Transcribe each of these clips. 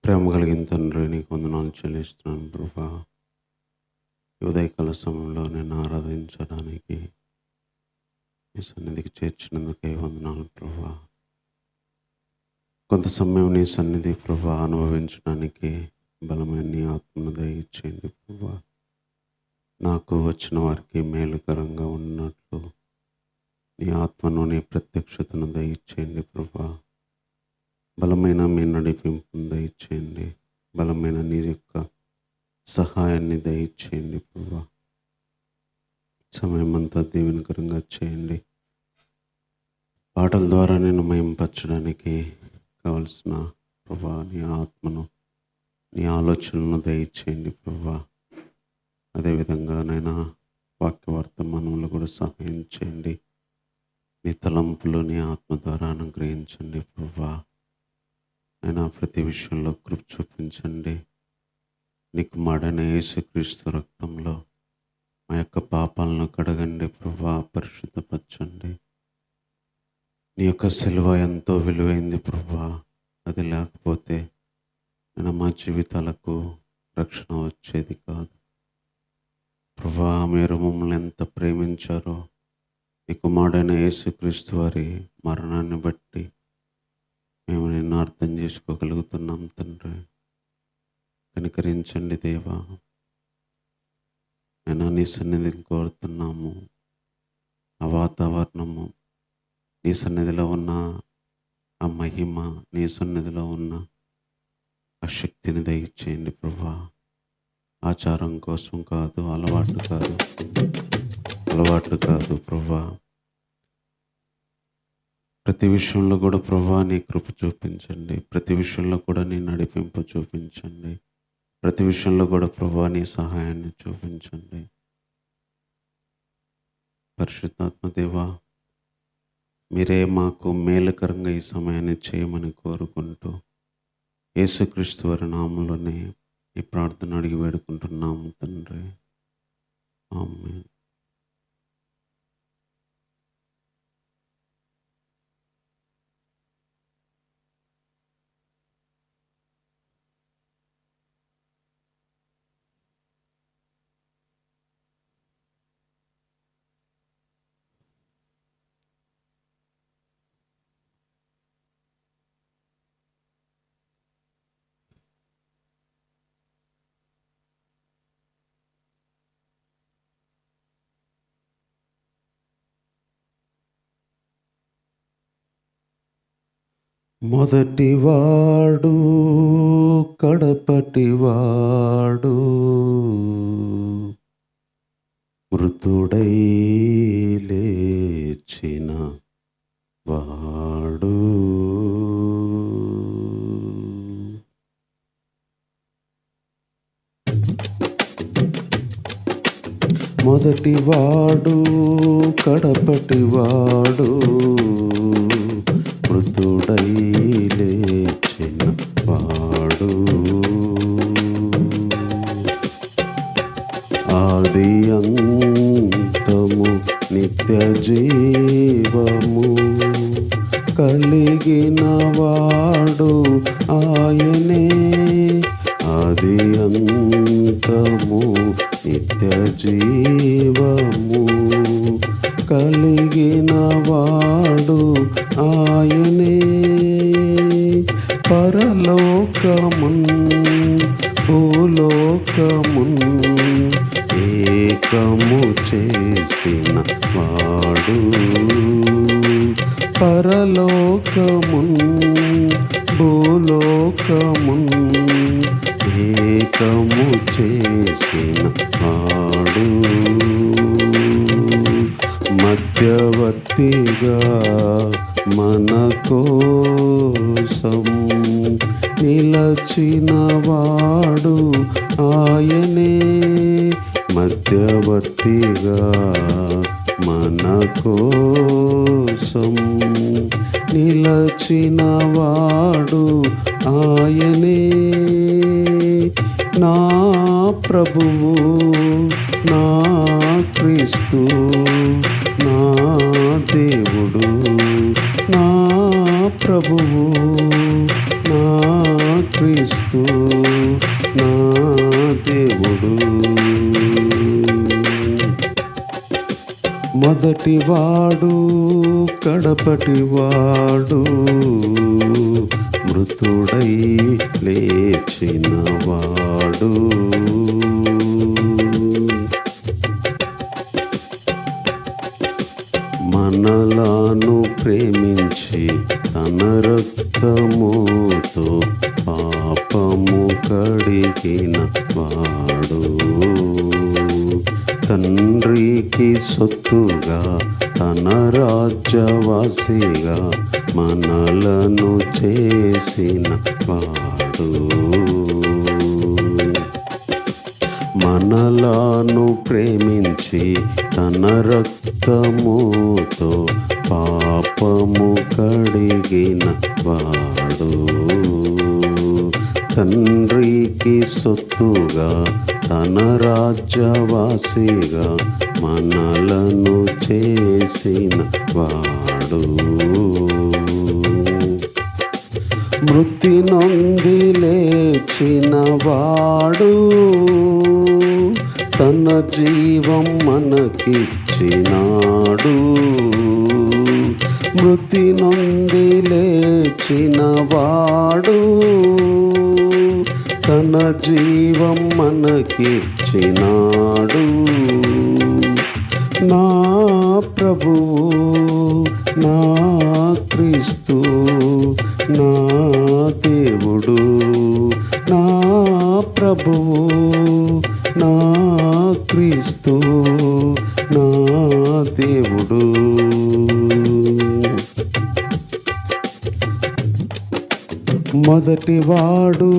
ప్రేమ కలిగిన తండ్రి, నీకు వందనాలు చెల్లిస్తున్నాను ప్రభా. ఈ ఉదయకాల సమయంలో నేను ఆరాధించడానికి నీ సన్నిధికి చేర్చినందుకే వందనాలు ప్రభా. కొంత సమయం నీ సన్నిధి ప్రభా అనుభవించడానికి బలమైన నీ ఆత్మను దయచేయండి ప్రభా. నాకు వచ్చిన వారికి మేలుకరంగా ఉన్నట్లు నీ ఆత్మను, నీ ప్రత్యక్షతను దయచేయండి ప్రభా. బలమైన మీ నడిపింపును దయచేయండి. బలమైన నీ యొక్క సహాయాన్ని దయచేయండి ప్రభా. సమయం అంతా దీవెనకరంగా చేయండి. పాటల ద్వారా నేను మయంపరచడానికి కావలసిన ప్రభా నీ ఆత్మను, నీ ఆలోచనలను దయచేయండి ప్రభా. అదేవిధంగా నైనా వాక్య వర్తమానంలో కూడా సహాయం చేయండి. నీ తలంపులు నీ ఆత్మ ద్వారా అనుగ్రహించండి ప్రభా. అయినా ప్రతి విషయంలో కృప చూపించండి. నీకు మాడైన యేసుక్రీస్తు రక్తంలో మా యొక్క పాపాలను కడగండి ప్రభా, పరిశుద్ధపరచండి. నీ యొక్క సిలువ ఎంతో విలువైంది ప్రభా. అది లేకపోతే నేను మా జీవితాలకు రక్షణ వచ్చేది కాదు ప్రభా. మీరు మమ్మల్ని ఎంత ప్రేమించారో నీ కుమారుడైన యేసుక్రీస్తు వారి మరణాన్ని బట్టి మేము నిన్ను అర్థం చేసుకోగలుగుతున్నాం తండ్రి. కనికరించండి దేవా. నేను నీ సన్నిధిని కోరుతున్నాము. ఆ వాతావరణము, నీ సన్నిధిలో ఉన్న ఆ మహిమ, నీ సన్నిధిలో ఉన్న ఆ శక్తిని దయచేయండి ప్రభా. ఆచారం కోసం కాదు, అలవాటు కాదు ప్రభా. ప్రతి విషయంలో కూడా ప్రభా నీ కృప చూపించండి. ప్రతి విషయంలో కూడా నీ నడిపింపు చూపించండి. ప్రతి విషయంలో కూడా ప్రభా నీ సహాయాన్ని చూపించండి. పరిశుద్ధాత్మ దేవా, మీరే మాకు మేలుకరంగా ఈ సమయాన్ని చేయమని కోరుకుంటూ యేసుక్రీస్తు వారి నామములోనే ఈ ప్రార్థన అడిగి వేడుకుంటున్నాము తండ్రి. ఆమేన్. మొదటివాడు కడపటివాడు, మృతుడై లేచిన వాడు. మొదటివాడు కడపటివాడు, మృతుడై లేచిన వాడు. ఆది అంతము నిత్య జీవము కలిగిన వాడు ఆయనే. ఆది అంతము నిత్య జీవము కలిగిన వాడు ఆయనే. పరలోకమున్ భూలోకమున్ ఏకము చేసిన వాడు. పరలోకమున్ భూలోకమున్ ఏకము చేసిన వాడు. మధ్యవర్తిగా మన కోసం నిలచిన వాడు ఆయనే. మధ్యవర్తిగా మన కోసం నిలచిన వాడు ఆయనే. నా ప్రభువు, నా క్రీస్తు, నా దేవుడు, నా ప్రభువు, నా క్రీస్తు నా దేవుడు. మొదటివాడు కడపటివాడు, మృతుడై లేచినవాడు. మనలను ప్రేమించి తన రక్తముతో పాపము కడిగిన వాడు. తండ్రికి సొత్తుగా తన రాజ్యవాసిగా మనలను చేసిన వాడు. మనలను ప్రేమించి తన రక్తముతో పాపము కడిగిన వాడు. తండ్రికి సొత్తుగా తన రాజ్యవాసిగా మనలను చేసిన వాడు. మృతి నొంది లేచిన వాడు, తన జీవం మనకిచ్చినాడు. మృతి నొంది లేచిన వాడు, తన జీవం మనకిచ్చినాడు. నా ప్రభువు నా క్రీస్తు నా దేవుడు. నా ప్రభువు నా క్రీస్తు నా దేవుడు. మొదటివాడు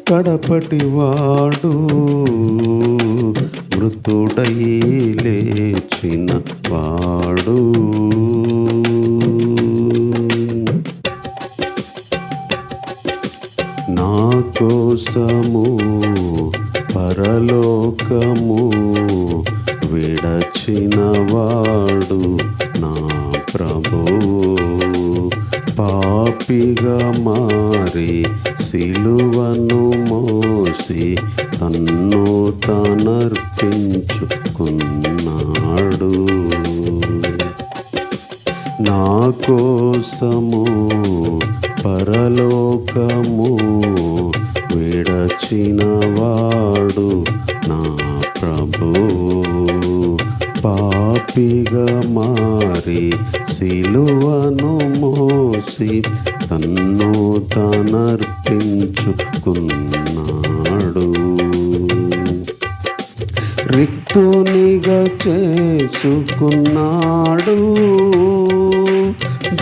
కడపటివాడు, మృతుడై లేచిన వాడు. నా కోసము పరలోకము విడచిన వాడు నా ప్రభువు. పాపిగా మారి సిలువను మోసి తన్ను తానర్పించుకున్నాడు. నా కోసము పరలోకము విడచిన వాడు నా ప్రభువు. పాపిగా మారి సిలువను మోసి తన్ను తానర్పించుకున్నాడు. రిక్తునిగా చేసుకున్నాడు,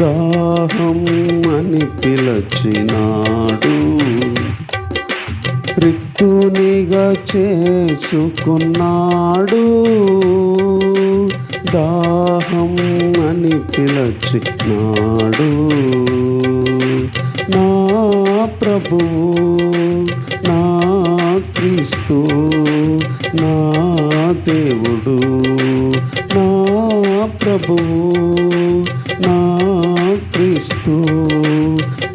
దాహం అని పిలచినాడు. రిక్తునిగా చేసుకున్నాడు, దాహం అని పిలచినాడు. నా ప్రభువు నా క్రీస్తు నా దేవుడు. నా ప్రభువు నా క్రీస్తు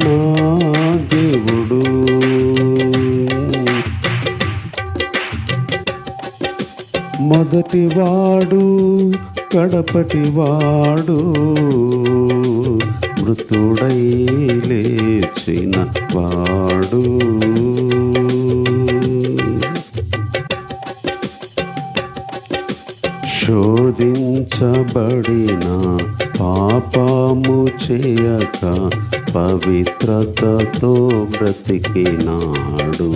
నా దేవుడు. మొదటివాడు కడపటివాడు, మృతుడై లేచిన వాడు. శోధించబడిన పాపము చేయక పవిత్రతతో బ్రతికినాడు.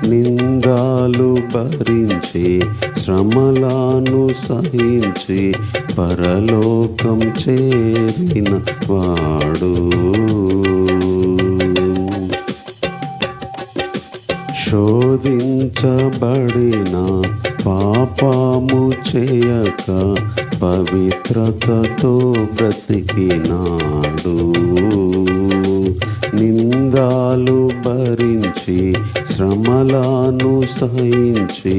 నిందాలు భరించి శ్రమలను సహించి పరలోకం చేరిన వాడు. శోధించబడిన పాపము చేయక పవిత్రతతో బ్రతికినాడు. నిందాలు భరించి శ్రమలను సహించి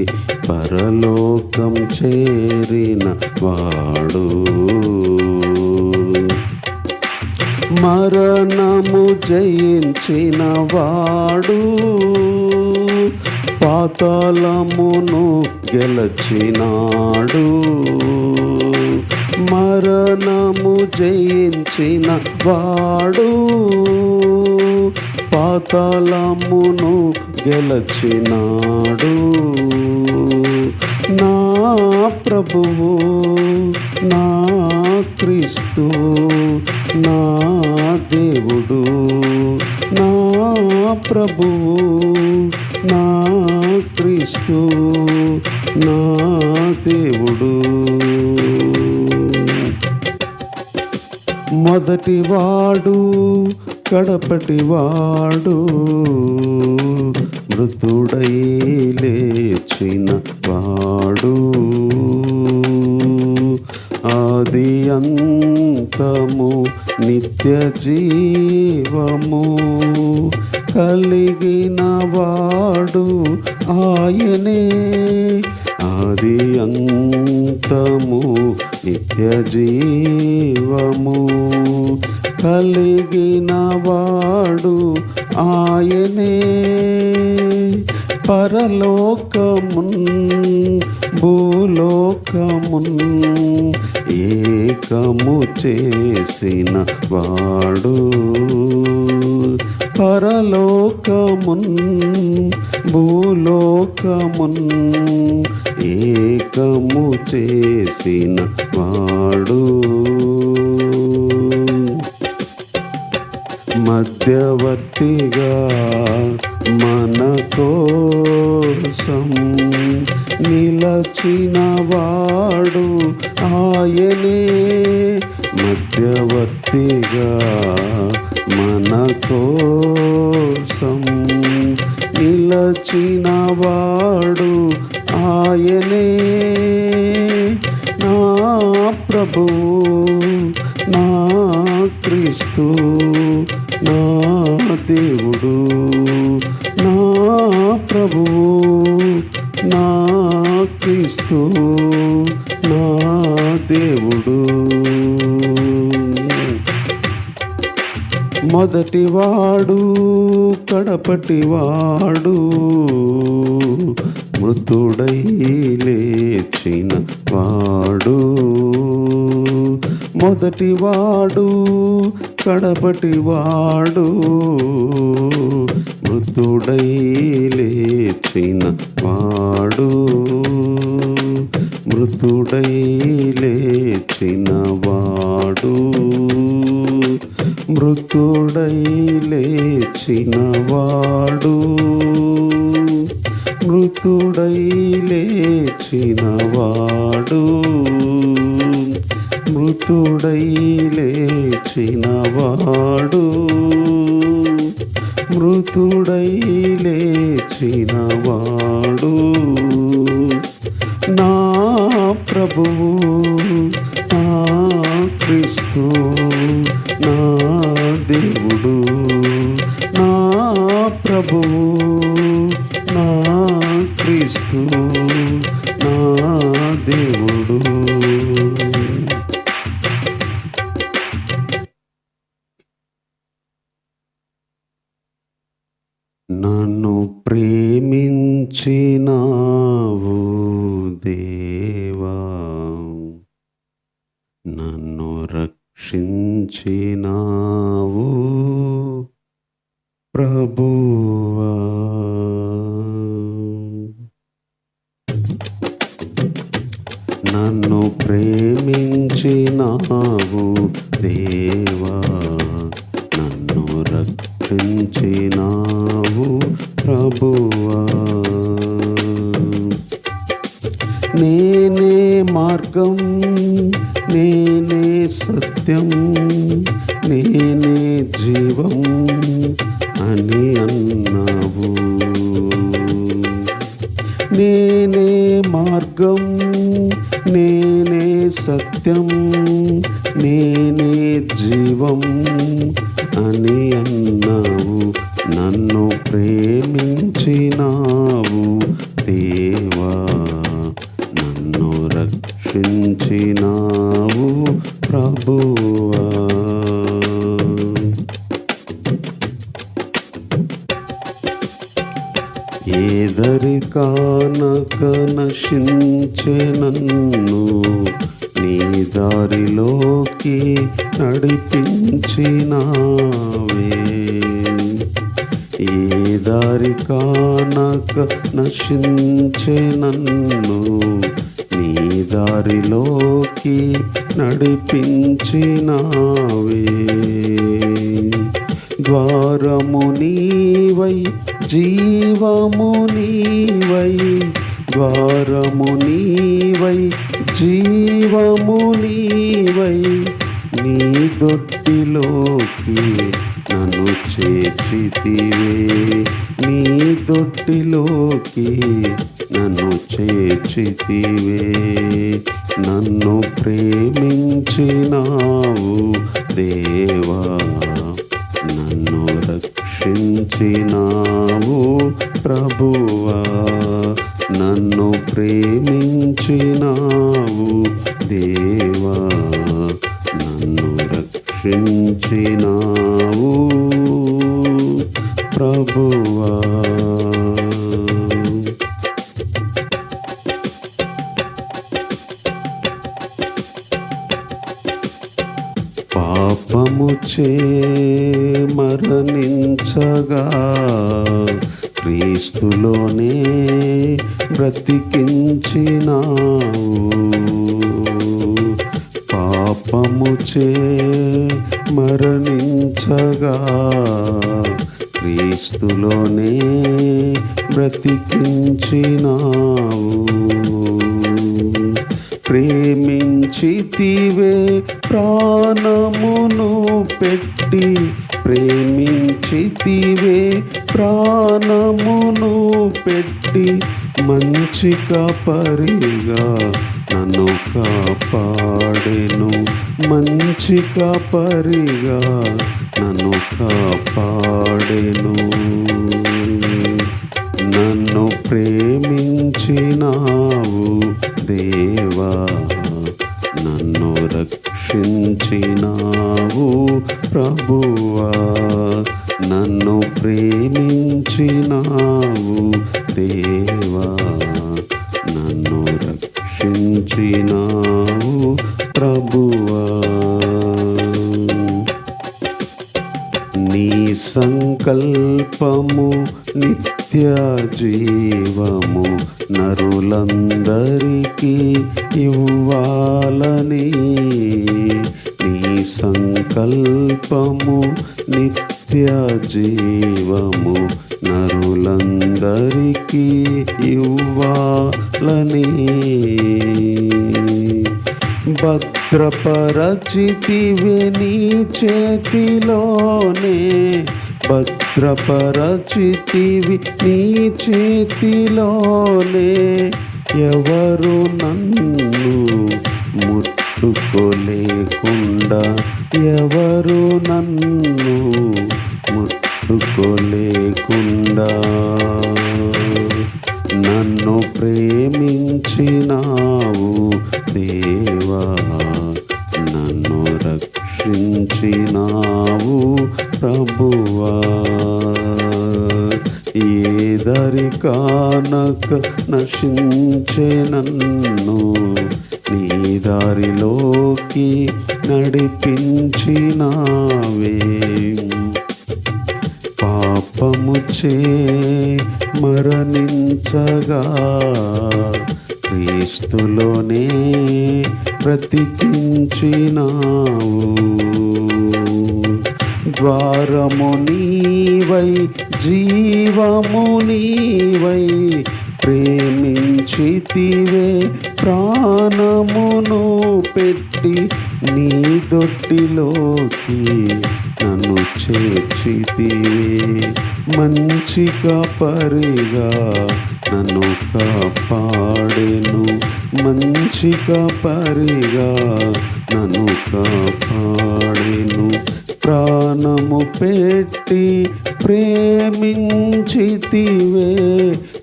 పరలోకం చేరిన వాడు. మరణము జయించిన వాడు, పాతాళమును గెలచినాడు. మరణము జయించిన వాడు, పాతాళమును గెలచినాడు. నా ప్రభువు, నా క్రీస్తు, నా దేవుడు, నా ప్రభువు, నా క్రీస్తు, నా దేవుడు. మొదటివాడు కడపటివాడు, మృతుడై లేచిన వాడు, ఆది అంతము నిత్య జీవము కలిగిన వాడు ఆయనే. ఆది అంతము నిత్య జీవము కలిగిన వాడు ఆయనే. పరలోకమున్ భూలోకమున్ ఏకము చేసిన వాడు, పరలోకమున్ భూలోకమున్ ఏకము చేసిన వాడు. మధ్యవర్తిగా మన కోసం నిలచిన వాడు ఆయనే. మధ్యవర్తిగా మన కోసం నిలచిన వాడు ఆయనే. నా ప్రభువు, నా క్రీస్తు, నా దేవుడు, నా ప్రభువు, నా క్రీస్తు, నా దేవుడు. మొదటివాడు కడపటివాడు, మృతుడై లేచిన వాడు. మొదటివాడు కడపటివాడు, మృతుడై లేచిన వాడు, మృతుడై లేచిన వాడు, మృతుడై లేచిన వాడు, మృతుడై లేచిన వాడు, మృతుడై లేచిన వాడు, మృతుడై లేచిన వాడు. నా ప్రభువు, నా క్రీస్తు, నా దేవుడు, నా ప్రభువు, నా క్రీస్తు, నా దేవుడు. నన్ను ప్రేమించినావు దేవా, నన్ను రక్షించినావు ప్రభువా. నన్ను ప్రేమించినావు దేవా, నన్ను రక్షించినావు ప్రభువా. నేనే మార్గం, నేనే సత్యం, నేనే జీవం అని అన్నావు. నేనే మార్గం, నేనే సత్యం, నేనే జీవం అని అన్నావు. నన్ను ప్రేమించినావు దేవా, నన్ను రక్షించినావు ప్రభువా. ఏదరి కానక నశించే నన్ను నీ దారిలోకి నడిపించినావే. ఏ దారి కానక నశించే నన్ను నీ దారిలోకి నడిపించినావే. ద్వారము నీవై జీవము నీవై, ద్వారము నీవై జీవము నీవై, నీ దొడ్డిలోకి నన్ను చేర్చితివే. నీ దొడ్డిలోకి నన్ను చేర్చితివే. నన్ను ప్రేమించినావు దేవా, నన్ను రక్షించినావు ప్రభువా. నన్ను ప్రేమించినావు దేవా, నన్ను రక్షించినావు ప్రభువా. పాపము చే మరణించగా క్రీస్తులోనే బ్రతికించినావు. పాపము చే మరణించగా క్రీస్తులోనే బ్రతికించినావు. ప్రేమించితివే ప్రాణమును పెట్టి, ప్రేమించితివే ప్రాణమును పెట్టి, మంచి కాపరిగా నన్ను కాపాడెను. మంచి కాపరిగా నన్ను కాపాడెను. నన్ను ప్రేమించినావు దేవా, నన్ను రక్షించినావు ప్రభువా. నన్ను ప్రేమించినావు దేవా, నన్ను రక్షించినావు ప్రభువా. నీ సంకల్పము నిత్య జీవము నరులందరికీ ఇవ్వాలని. నీ సంకల్పము నిత్య జీవము నరులందరికీ ఇవ్వాలని. భద్రపరచితివే నీ చేతిలోనే, భద్రపరచితివి నీ చేతిలోనే. ఎవరు నన్ను ముట్టుకోలేకుండా, ఎవరు నన్ను ముట్టుకోలేకుండా, నన్ను ప్రేమించినావు దేవా, నన్ను రక్షించినావు ప్రభువా. ఏదరి కానక నశించే నన్ను నీ దారిలోకి నడిపించినావే. పాపము చే మరణించగా క్రీస్తులోనే బ్రతికించినావు. ద్వారము నీవై జీవము నీవై, ప్రేమించితివే ప్రాణమును పెట్టి, నీ దొడ్డిలోకి నన్ను చేర్చితివే. మంచి కాపరిగా నన్ను కాపాడెను. మంచి కాపరిగా నన్ను కాపాడెను. ప్రాణము పెట్టి ప్రేమించితివే,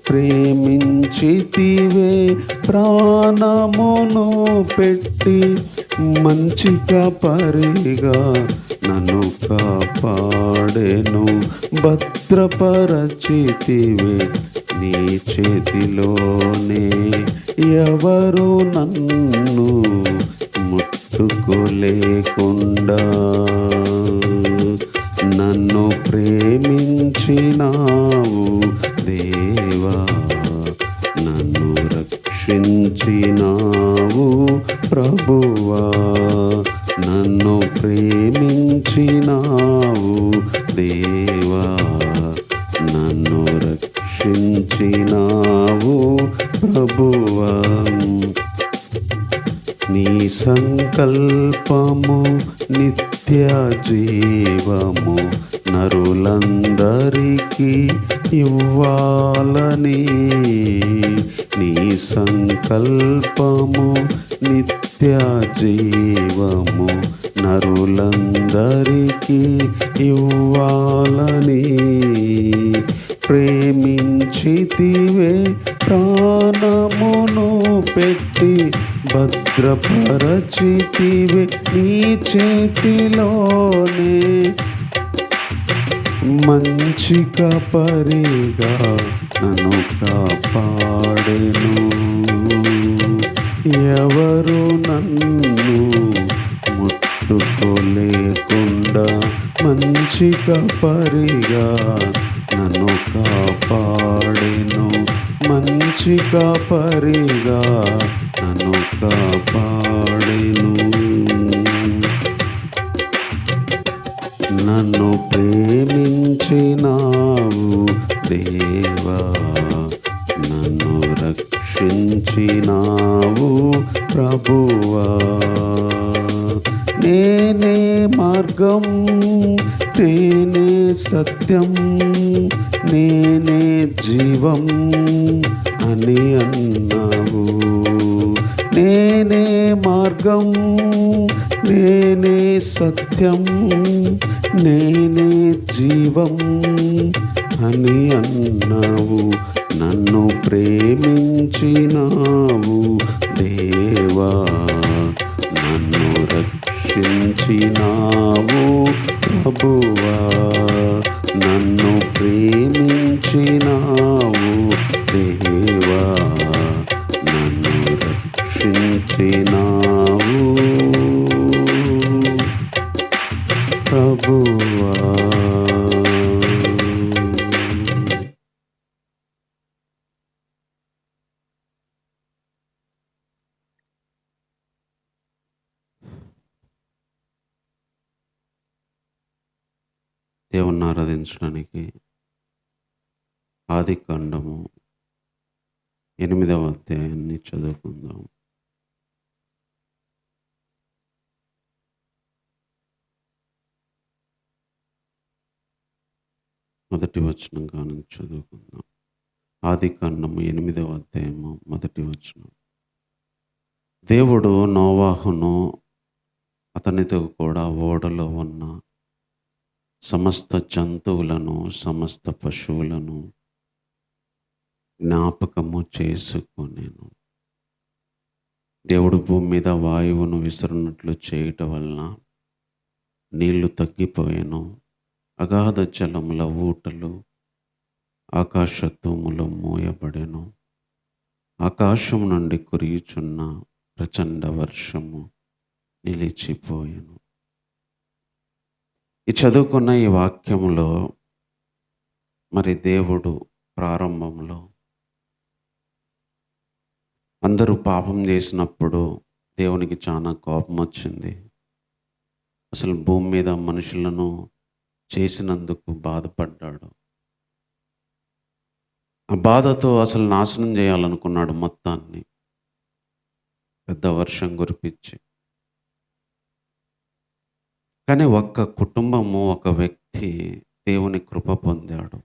ప్రేమించితివే ప్రాణమును పెట్టి, మంచి కాపరిగా నన్ను కాపాడెను. భద్రపరచితివే నీ చేతిలోనే ఎవరు నన్ను ముట్టుకోలేకుండా నన్ను ప్రేమించినావు దేవా, నన్ను రక్షించినావు ప్రభువా, నన్ను ప్రేమించినావు దేవా, నన్ను రక్షించినావు ప్రభువా. నీ సంకల్పము నిత్య జీవము నరులందరికీ ఇవ్వాలని, నీ సంకల్పము నిత్య జీవము నరులందరికీ ఇవ్వాలని ప్రేమించితివే, ప్రాణమును పెట్టి భద్రపరచితివే నీ చేతిలోనే. మంచి కాపరిగా నన్ను కాపాడెను, ఎవరు నన్ను ముట్టుకోలేకుండా మంచి కాపరిగా నన్ను కాపాడెను, మంచి కాపరిగా నన్ను కాపాడెను. నన్ను ప్రేమించినావు దేవా, నన్ను రక్షించినావు ప్రభువా. నేనే మార్గం, నేనే సత్యం, నేనే జీవం అని అన్నావు. నేనే మార్గం, నేనే సత్యం, నేనే జీవం అని అన్నావు. నన్ను ప్రేమించినావు దేవా, నన్ను రక్షించినావు ప్రభువా, నన్ను ప్రేమించినావు దేవా, నన్ను రక్షించినావు ప్రభువా. దేవుణ్ణి ఆరాధించడానికి ఆదికాండము 8వ అధ్యాయాన్ని చదువుకుందాం. మొదటి వచనం కాను చదువుకుందాం. ఆదికాండము 8వ అధ్యాయము మొదటి వచనం. దేవుడు నోవాహును అతనితో కూడా ఓడలో ఉన్న సమస్త జంతువులను సమస్త పశువులను జ్ఞాపకము చేసుకొనెను. దేవుడు భూమి మీద వాయువును విసురునట్లు చేయటం వలన నీళ్లు తగ్గిపోయాను. అగాధ జలముల ఊటలు ఆకాశ తూములు మూయబడెను. ఆకాశం నుండి కురియుచున్న ప్రచండ వర్షము నిలిచిపోయెను. ఈ చదువుకున్న ఈ వాక్యంలో మరి దేవుడు ప్రారంభంలో అందరూ పాపం చేసినప్పుడు దేవునికి చాలా కోపం వచ్చింది. అసలు భూమి మీద మనుషులను చేసినందుకు బాధపడ్డాడు. ఆ బాధతో అసలు నాశనం చేయాలనుకున్నాడు మొత్తాన్ని, పెద్ద వర్షం కురిపించి. కానీ ఒక్క కుటుంబము, ఒక వ్యక్తి దేవుని కృప పొందాడు.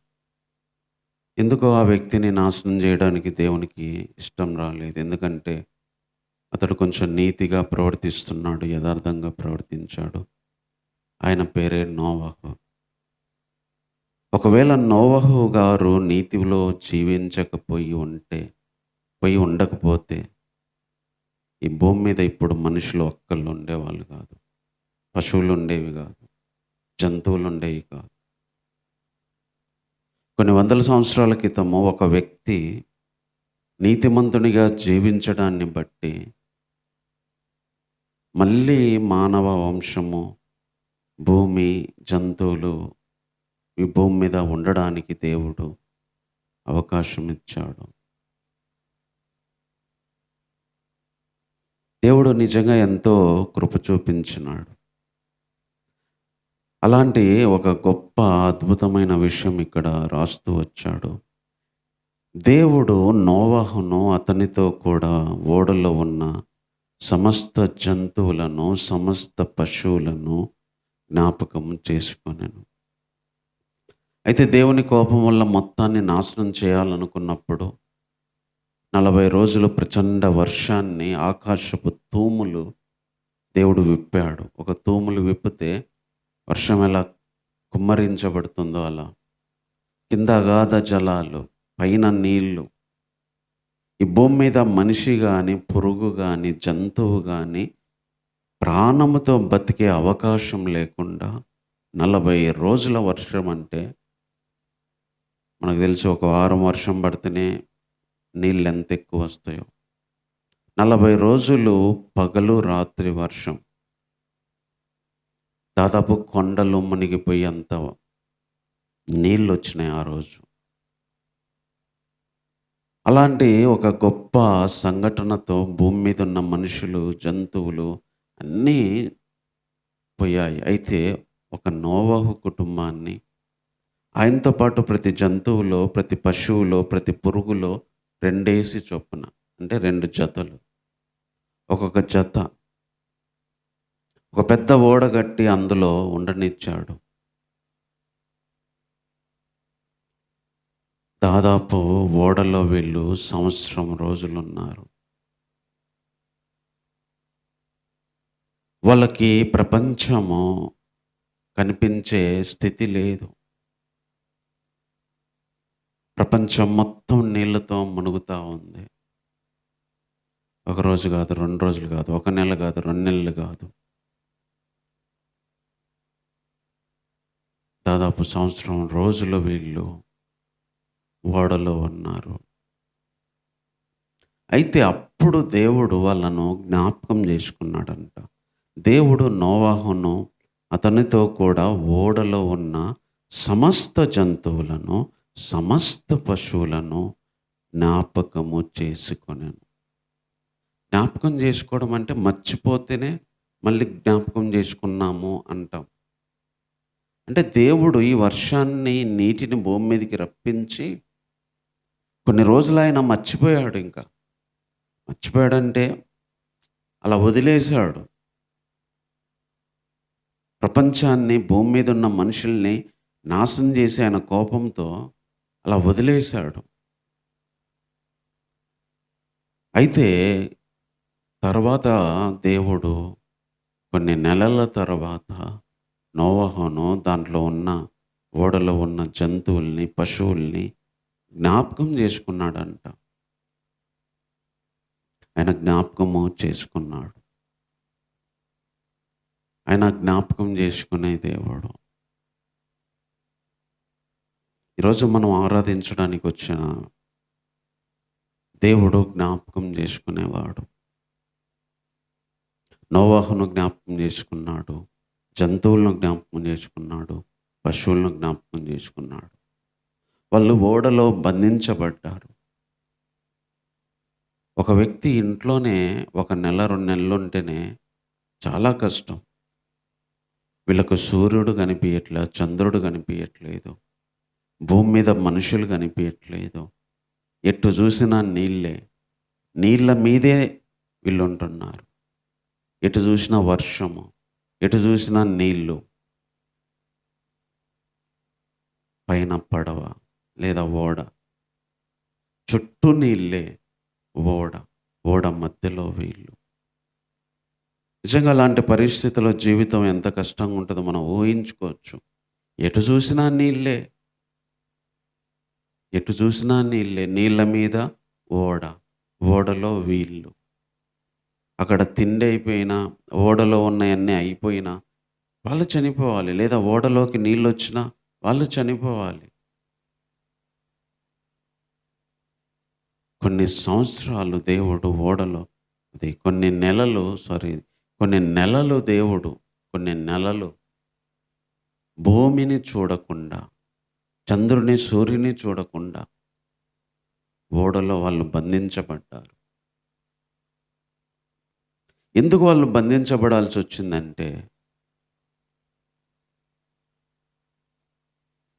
ఎందుకో ఆ వ్యక్తిని నాశనం చేయడానికి దేవునికి ఇష్టం రాలేదు. ఎందుకంటే అతడు కొంచెం నీతిగా ప్రవర్తిస్తున్నాడు, యథార్థంగా ప్రవర్తించాడు. ఆయన పేరే నోవహు. ఒకవేళ నోవహు గారు నీతిలో పోయి ఉండకపోతే ఈ భూమి మీద ఇప్పుడు మనుషులు ఒక్కళ్ళు ఉండేవాళ్ళు కాదు, పశువులు ఉండేవి కాదు, జంతువులు ఉండేవి కాదు. కొన్ని వందల సంవత్సరాల క్రితము ఒక వ్యక్తి నీతిమంతునిగా జీవించడాన్ని బట్టి మళ్ళీ మానవ వంశము, భూమి, జంతువులు ఈ భూమి మీద ఉండడానికి దేవుడు అవకాశం ఇచ్చాడు. దేవుడు నిజంగా ఎంతో కృప చూపించినాడు. అలాంటి ఒక గొప్ప అద్భుతమైన విషయం ఇక్కడ రాస్తూ వచ్చాడు. దేవుడు నోవహును అతనితో కూడా ఓడలో ఉన్న సమస్త జంతువులను, సమస్త పశువులను జ్ఞాపకం చేసుకొనెను. అయితే దేవుని కోపం వల్ల మొత్తాన్ని నాశనం చేయాలనుకున్నప్పుడు 40 రోజులు ప్రచండ వర్షాన్ని, ఆకాశపు తూములు దేవుడు విప్పాడు. ఒక తూములు విప్పితే వర్షం ఎలా కుమ్మరించబడుతుందో అలా కింద అగాధ జలాలు, పైన నీళ్లు. ఈ భూమి మీద మనిషి కానీ, పురుగు కానీ, జంతువు కానీ ప్రాణముతో బతికే అవకాశం లేకుండా 40 రోజుల వర్షం అంటే మనకు తెలిసి ఒక వారం వర్షం పడితేనే నీళ్ళు ఎంత ఎక్కువ వస్తాయో. 40 రోజులు పగలు రాత్రి వర్షం. దాదాపు కొండలు మునిగిపోయేంత నీళ్ళు వచ్చినాయి ఆ రోజు. అలాంటి ఒక గొప్ప సంఘటనతో భూమి మీద ఉన్న మనుషులు, జంతువులు అన్నీ పోయాయి. అయితే ఒక నోవహు కుటుంబాన్ని, ఆయనతో పాటు ప్రతి జంతువులో, ప్రతి పశువులో, ప్రతి పురుగులో 2 చొప్పున, అంటే 2 జతలు, ఒక్కొక్క జత ఒక పెద్ద ఓడ కట్టి అందులో ఉండనిచ్చాడు. దాదాపు ఓడలో వీళ్ళు 1 సంవత్సరం రోజులున్నారు. వాళ్ళకి ప్రపంచము కనిపించే స్థితి లేదు. ప్రపంచం మొత్తం నీళ్ళతో మునుగుతూ ఉంది. ఒక రోజు కాదు, 2 రోజులు కాదు, 1 నెల కాదు, 2 నెలలు కాదు, దాదాపు 1 సంవత్సరం రోజులు వీళ్ళు ఓడలో ఉన్నారు. అయితే అప్పుడు దేవుడు వాళ్ళను జ్ఞాపకం చేసుకున్నాడంట. దేవుడు నోవహును అతనితో కూడా ఓడలో ఉన్న సమస్త జంతువులను, సమస్త పశువులను జ్ఞాపకము చేసుకొనెను. జ్ఞాపకం చేసుకోవడం అంటే మర్చిపోతేనే మళ్ళీ జ్ఞాపకం చేసుకున్నాము అంటాం. అంటే దేవుడు ఈ వర్షాన్ని, నీటిని భూమి మీదకి రప్పించి కొన్ని రోజులు ఆయన మర్చిపోయాడు. ఇంకా మర్చిపోయాడంటే అలా వదిలేశాడు. ప్రపంచాన్ని, భూమి మీద ఉన్న మనుషుల్ని నాశనం చేసి ఆయన కోపంతో అలా వదిలేశాడు. అయితే తర్వాత దేవుడు కొన్ని నెలల తర్వాత నోవహును, దాంట్లో ఉన్న ఓడలో ఉన్న జంతువుల్ని, పశువుల్ని జ్ఞాపకం చేసుకున్నాడంట. ఆయన జ్ఞాపకము చేసుకున్నాడు. ఆయన జ్ఞాపకం చేసుకునే దేవుడు. ఈరోజు మనం ఆరాధించడానికి వచ్చిన దేవుడు జ్ఞాపకం చేసుకునేవాడు. నోవహును జ్ఞాపకం చేసుకున్నాడు, జంతువులను జ్ఞాపకం చేసుకున్నాడు, పశువులను జ్ఞాపకం చేసుకున్నాడు. వాళ్ళు ఓడలో బంధించబడ్డారు. ఒక వ్యక్తి ఇంట్లోనే 1 నెల, 2 నెలలు ఉంటేనే చాలా కష్టం. వీళ్ళకు సూర్యుడు కనిపించట్లేదు, చంద్రుడు కనిపించట్లేదు, భూమి మీద మనుషులు కనిపించట్లేదు. ఎటు చూసినా నీళ్ళే, నీళ్ళ మీదే వీళ్ళు ఉంటున్నారు. ఎటు చూసినా వర్షము, ఎటు చూసినా నీళ్ళు, పైన పడవ లేదా ఓడ, చుట్టూ నీళ్ళే, ఓడ మధ్యలో వీళ్ళు. నిజంగా అలాంటి పరిస్థితుల్లో జీవితం ఎంత కష్టంగా ఉంటుందో మనం ఊహించుకోవచ్చు. ఎటు చూసినా నీళ్ళే, ఎటు చూసినా నీళ్ళే, నీళ్ళ మీద ఓడలో వీళ్ళు. అక్కడ తిండి అయిపోయినా, ఓడలో ఉన్నవన్నీ అయిపోయినా వాళ్ళు చనిపోవాలి, లేదా ఓడలోకి నీళ్ళు వచ్చినా వాళ్ళు చనిపోవాలి. కొన్ని సంవత్సరాలు దేవుడు ఓడలో, అది కొన్ని నెలలు దేవుడు, కొన్ని నెలలు భూమిని చూడకుండా, చంద్రుని సూర్యుని చూడకుండా ఓడలో వాళ్ళు బంధించబడ్డారు. ఎందుకు వాళ్ళు బంధించబడాల్సి వచ్చిందంటే,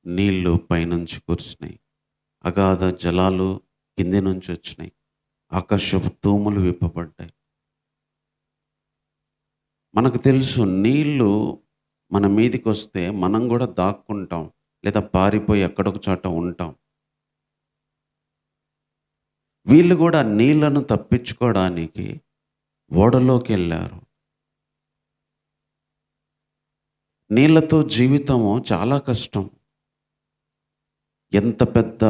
నీళ్లు పైనుంచి కురిసినాయి, అగాధ జలాలు కింది నుంచి వచ్చినాయి, ఆకాశపు తూములు విప్పబడ్డాయి. మనకు తెలుసు, నీళ్లు మన మీదికి వస్తే మనం కూడా దాక్కుంటాం, లేదా పారిపోయి ఎక్కడొక చోట ఉంటాం. వీళ్ళు కూడా నీళ్లను తప్పించుకోవడానికి ఓడలోకి వెళ్ళారు. నీళ్లతో జీవితము చాలా కష్టం. ఎంత పెద్ద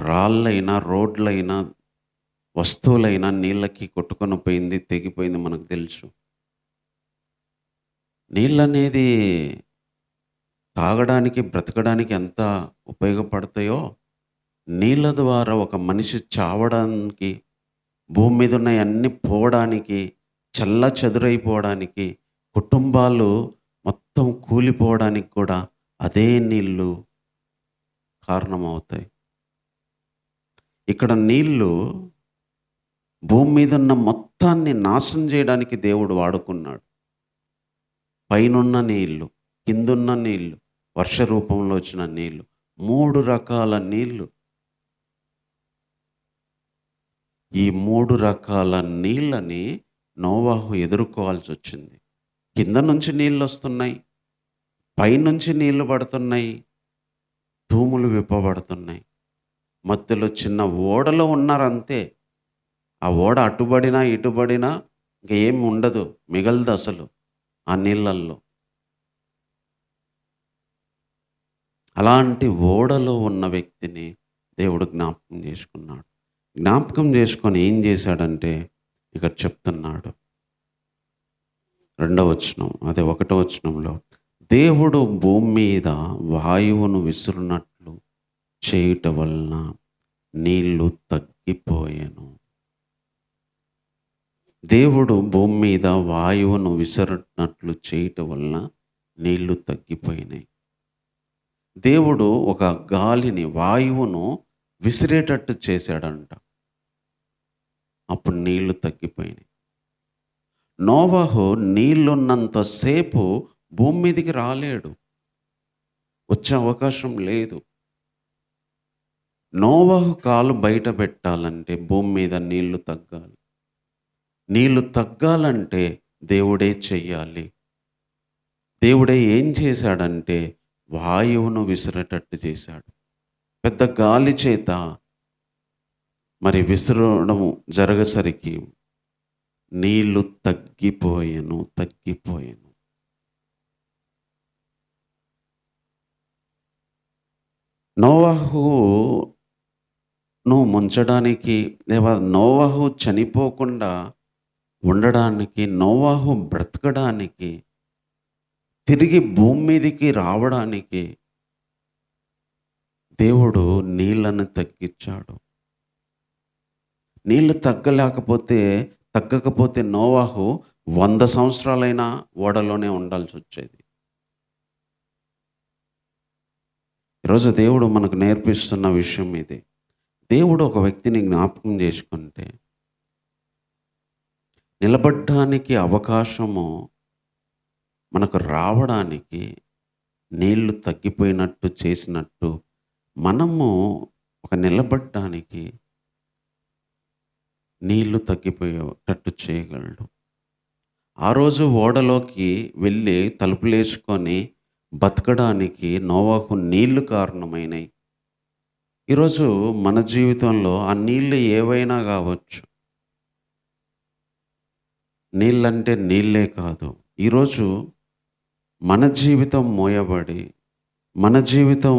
రాళ్ళైనా, రోడ్లైనా, వస్తువులైనా నీళ్ళకి కొట్టుకొని పోయింది, తెగిపోయింది మనకు తెలుసు. నీళ్ళనేది తాగడానికి, బ్రతకడానికి ఎంత ఉపయోగపడతాయో, నీళ్ళ ద్వారా ఒక మనిషి చావడానికి, భూమి మీద ఉన్నవన్నీ పోవడానికి, చెల్లాచెదురైపోవడానికి, కుటుంబాలు మొత్తం కూలిపోవడానికి కూడా అదే నీళ్ళు కారణమవుతాయి. ఇక్కడ నీళ్ళు భూమి మీద ఉన్న మొత్తాన్ని నాశనం చేయడానికి దేవుడు వాడుకున్నాడు. పైనున్న నీళ్ళు, కిందున్న నీళ్ళు, వర్ష రూపంలో వచ్చిన నీళ్ళు, 3 రకాల నీళ్ళు. ఈ 3 రకాల నీళ్ళని నోవాహు ఎదుర్కోవాల్సి వచ్చింది. కింద నుంచి నీళ్ళు వస్తున్నాయి, పైనుంచి నీళ్లు పడుతున్నాయి, తూములు విప్పబడుతున్నాయి. మధ్యలో చిన్న ఓడలో ఉన్నారంతే. ఆ ఓడ అటుబడినా ఇటుబడినా ఇంకేం ఉండదు, మిగలదు అసలు ఆ నీళ్ళల్లో. అలాంటి ఓడలో ఉన్న వ్యక్తిని దేవుడు జ్ఞాపకం చేసుకున్నాడు. జ్ఞాపకం చేసుకొని ఏం చేశాడంటే ఇక్కడ చెప్తున్నాడు, 2వ వచనం, అదే 1వ వచనంలో, దేవుడు భూమి మీద వాయువును విసురునట్లు చేయుట వలన నీళ్లు తగ్గిపోయాను. దేవుడు భూమి మీద వాయువును విసరనట్లు చేయటం వలన నీళ్లు తగ్గిపోయినాయి. దేవుడు ఒక గాలిని, వాయువును విసిరేటట్టు చేశాడంట. అప్పుడు నీళ్లు తగ్గిపోయినాయి. నోవాహు నీళ్లున్నంతసేపు భూమి మీదకి రాలేడు, వచ్చే అవకాశం లేదు. నోవాహు కాలు బయట పెట్టాలంటే భూమి మీద నీళ్లు తగ్గాలి. నీళ్లు తగ్గాలంటే దేవుడే చెయ్యాలి. దేవుడే ఏం చేశాడంటే వాయువును విసిరేటట్టు చేశాడు. పెద్ద గాలి చేత మరి విసరడం జరగసరికి నీళ్లు తగ్గిపోయాను. నోవాహును ముంచడానికి, లేదా నోవాహు చనిపోకుండా ఉండడానికి, నోవాహు బ్రతకడానికి, తిరిగి భూమి మీదకి రావడానికి దేవుడు నీళ్లను తగ్గించాడు. నీళ్లు తగ్గకపోతే నోవాహు 100 సంవత్సరాలైనా ఓడలోనే ఉండాల్సి వచ్చేది. ఈరోజు దేవుడు మనకు నేర్పిస్తున్న విషయం ఇది. దేవుడు ఒక వ్యక్తిని జ్ఞాపకం చేసుకుంటే నిలబడడానికి అవకాశము మనకు రావడానికి నీళ్లు తగ్గిపోయినట్టు చేసినట్టు, మనము ఒక నిలబడడానికి నీళ్లు తగ్గిపోయేటట్టు చేయగలడు. ఆ రోజు ఓడలోకి వెళ్ళి తలుపులేసుకొని బతకడానికి నోవాహు నీళ్లు కారణమైనవి. ఈరోజు మన జీవితంలో ఆ నీళ్ళు ఏవైనా కావచ్చు. నీళ్ళంటే నీళ్ళే కాదు, ఈరోజు మన జీవితం మోయబడి, మన జీవితం,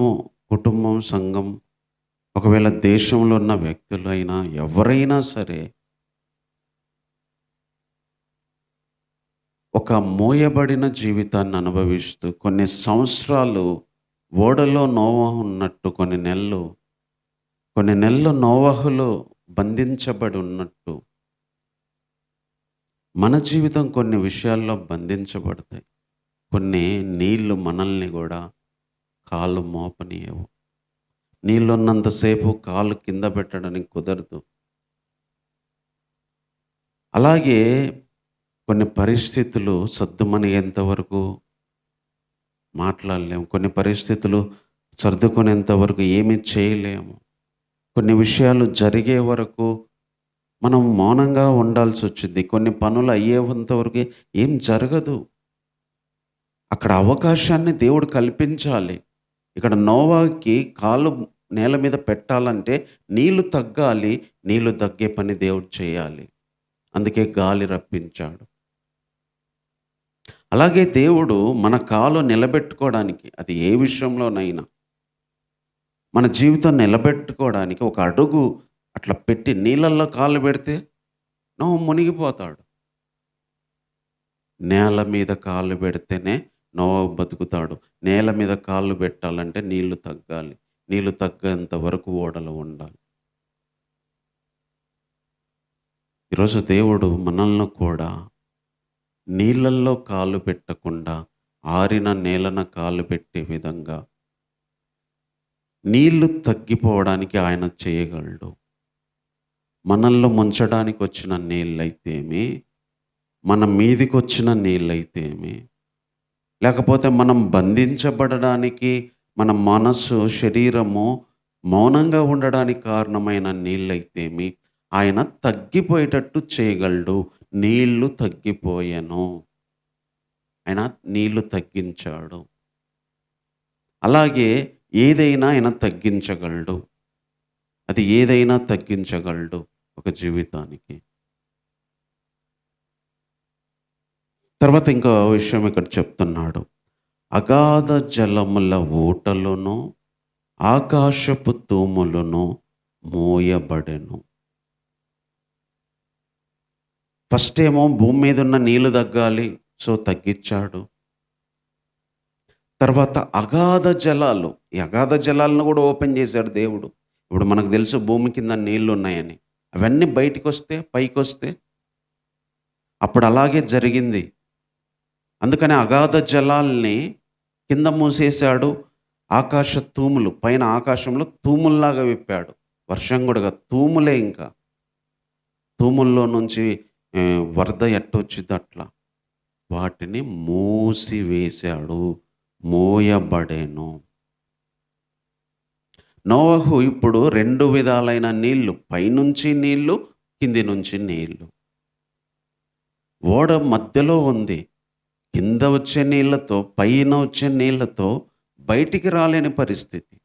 కుటుంబం, సంఘం, ఒకవేళ దేశంలో ఉన్న వ్యక్తులైనా ఎవరైనా సరే ఒక మోయబడిన జీవితాన్ని అనుభవిస్తూ కొన్ని సంవత్సరాలు ఓడలో నోవాహు ఉన్నట్టు, కొన్ని నెలలు, కొన్ని నెలలు నోవహులో బంధించబడి ఉన్నట్టు మన జీవితం కొన్ని విషయాల్లో బంధించబడతాయి. కొన్ని నీళ్లు మనల్ని కూడా కాళ్ళు మోపనీయవు. నీళ్ళున్నంతసేపు కాళ్ళు కింద పెట్టడానికి కుదరదు. అలాగే కొన్ని పరిస్థితులు సద్దుమణిగేంత వరకు మాట్లాడలేము. కొన్ని పరిస్థితులు సర్దుకునేంత వరకు ఏమీ చేయలేము. కొన్ని విషయాలు జరిగే వరకు మనం మౌనంగా ఉండాల్సి వచ్చింది. కొన్ని పనులు అయ్యేంత వరకు ఏం జరగదు. అక్కడ అవకాశాన్ని దేవుడు కల్పించాలి. ఇక్కడ నోవాకి కాళ్ళు నేల మీద పెట్టాలంటే నీళ్లు తగ్గాలి. నీళ్లు తగ్గే పని దేవుడు చేయాలి. అందుకే గాలి రప్పించాడు. అలాగే దేవుడు మన కాలు నిలబెట్టుకోవడానికి, అది ఏ విషయంలోనైనా మన జీవితం నిలబెట్టుకోవడానికి ఒక అడుగు అట్లా పెట్టి నీళ్ళల్లో కాళ్ళు పెడితే మునిగిపోతాడు. నేల మీద కాళ్ళు పెడితేనే నోవహు బతుకుతాడు. నేల మీద కాళ్ళు పెట్టాలంటే నీళ్లు తగ్గాలి. నీళ్లు తగ్గేంత వరకు ఓడలో ఉండాలి. ఈరోజు దేవుడు మనల్ని కూడా నీళ్ళల్లో కాళ్ళు పెట్టకుండా ఆరిన నేలన కాళ్ళు పెట్టే విధంగా నీళ్లు తగ్గిపోవడానికి ఆయన చేయగలడు. మనల్లో ముంచడానికి వచ్చిన నీళ్ళైతేమి, మన మీదికి వచ్చిన నీళ్ళైతేమి, లేకపోతే మనం బంధించబడడానికి మన మనస్సు శరీరము మౌనంగా ఉండడానికి కారణమైన నీళ్ళైతేమి ఆయన తగ్గిపోయేటట్టు చేయగలడు. నీళ్లు తగ్గిపోయాను, ఆయన నీళ్లు తగ్గించాడు. అలాగే ఏదైనా ఆయన తగ్గించగలడు. అది ఏదైనా తగ్గించగలడు ఒక జీవితానికి. తర్వాత ఇంకో విషయం ఇక్కడ చెప్తున్నాడు. అగాధ జలముల ఊటలను ఆకాశపు తూములను మోయబడెను. ఫస్ట్ ఏమో భూమి మీద ఉన్న నీళ్లు తగ్గాలి, సో తగ్గించాడు. తర్వాత అగాధ జలాలు, ఈ అగాధ జలాలను కూడా ఓపెన్ చేశాడు దేవుడు. ఇప్పుడు మనకు తెలుసు భూమి కింద నీళ్లు ఉన్నాయని. అవన్నీ బయటికి వస్తే, పైకి వస్తే అప్పుడు అలాగే జరిగింది. అందుకని అగాధ జలాల్ని కింద మూసేశాడు. ఆకాశ తూములు, పైన ఆకాశంలో తూముల్లాగా విప్పాడు. వర్షం కూడా తూములే, ఇంకా తూముల్లో నుంచి వరద ఎట్టొచ్చింది అట్లా వాటిని మూసివేశాడు, మోయబడేను. నోవహు ఇప్పుడు 2 విధాలైన నీళ్లు, పైనుంచి నీళ్లు, కింది నుంచి నీళ్లు. ఓడ మధ్యలో ఉంది. కింద వచ్చే నీళ్లతో, పైన వచ్చే నీళ్లతో బయటికి రాలేని పరిస్థితి.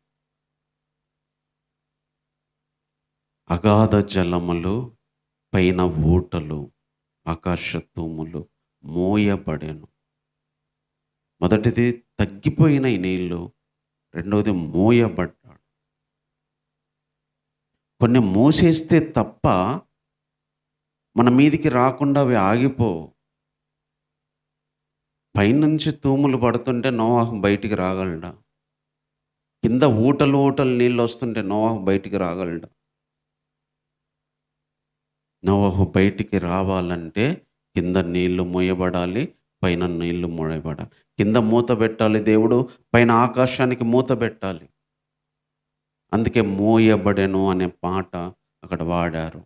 అగాధ జలములు, పైన ఊటలు, ఆకాశ తూములు మోయబడెను. మొదటిది తగ్గిపోయిన నీళ్లు, రెండవది మోయబడ్డాడు. కొన్ని మోసేస్తే తప్ప మన మీదికి రాకుండా అవి ఆగిపోవు. పైనుంచి తూములు పడుతుంటే నోవహు బయటికి రాగలడా? కింద ఊటలు నీళ్ళు వస్తుంటే నోవహు బయటికి రాగలడా? నోవహు బయటికి రావాలంటే కింద నీళ్లు మోయబడాలి, పైన నీళ్లు మోయబడాలి. కింద మూత పెట్టాలి దేవుడు, పైన ఆకాశానికి మూత పెట్టాలి. అందుకే మోయబడెను అనే పాట అక్కడ వాడారు.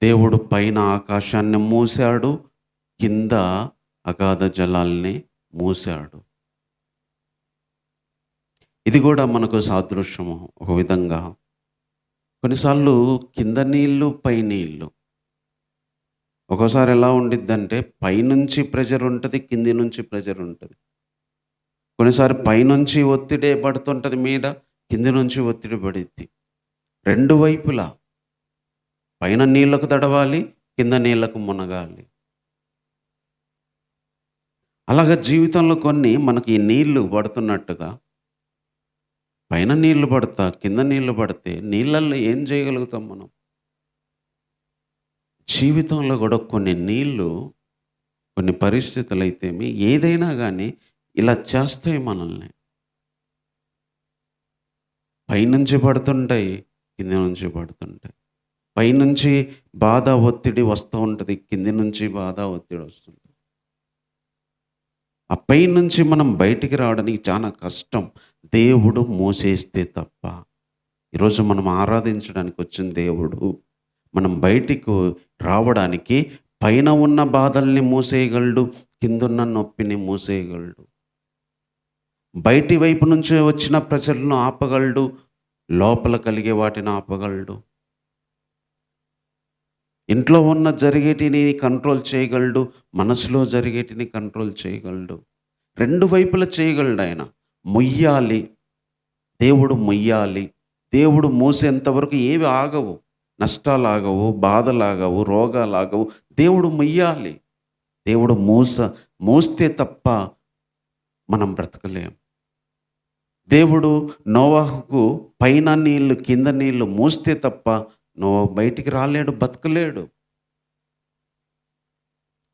దేవుడు పైన ఆకాశాన్ని మూసాడు, కింద అగాధ జలాల్ని మూసాడు. ఇది కూడా మనకు సాదృశ్యము ఒక విధంగా. కొన్నిసార్లు కింద నీళ్ళు, పై నీళ్ళు. ఒక్కోసారి ఎలా ఉండిద్దంటే పైనుంచి ప్రెజర్ ఉంటుంది, కింది నుంచి ప్రెజర్ ఉంటుంది. కొన్నిసారి పైనుంచి ఒత్తిడి పడుతుంటుంది మీద, కింది నుంచి ఒత్తిడి పడిద్ది. 2 వైపులా పైన నీళ్లకు తడవాలి, కింద నీళ్లకు మునగాలి. అలాగా జీవితంలో కొన్ని మనకి ఈ నీళ్లు పడుతున్నట్టుగా పైన నీళ్లు పడతా, కింద నీళ్లు పడితే నీళ్ళల్లో ఏం చేయగలుగుతాం మనం? జీవితంలో కూడా కొన్ని నీళ్ళు, కొన్ని పరిస్థితులు అయితేమి, ఏదైనా కానీ ఇలా చేస్తాయి మనల్ని. పైనుంచి పడుతుంటాయి, కింద నుంచి పడుతుంటాయి. పైనుంచి బాధ, ఒత్తిడి వస్తూ ఉంటుంది. కింది నుంచి బాధ, ఒత్తిడి వస్తుంది. ఆ పైనుంచి మనం బయటికి రావడానికి చాలా కష్టం. దేవుడు మోసేస్తే తప్ప. ఈరోజు మనం ఆరాధించడానికి వచ్చిన దేవుడు మనం బయటికి రావడానికి పైన ఉన్న బాధల్ని మూసేయగలడు, కిందున్న నొప్పిని మూసేయగలడు. బయటి వైపు నుంచి వచ్చిన ప్రజలను ఆపగలడు, లోపల కలిగే వాటిని ఆపగలడు. ఇంట్లో ఉన్న జరిగేటిని కంట్రోల్ చేయగలడు, మనసులో జరిగేటిని కంట్రోల్ చేయగలడు. రెండు వైపులా చేయగలడు ఆయన. మొయ్యాలి, దేవుడు మొయ్యాలి. దేవుడు మోసేంత వరకు ఏవి ఆగవు. నష్టాలు ఆగవు, బాధలు ఆగవు, రోగాలు ఆగవు. దేవుడు మొయ్యాలి. దేవుడు మోస్తే తప్ప మనం బ్రతకలేం. దేవుడు నోవాహుకు పైన నీళ్లు కింద నీళ్లు మోస్తే తప్ప నోవాహు బయటికి రాలేడు, బతకలేడు.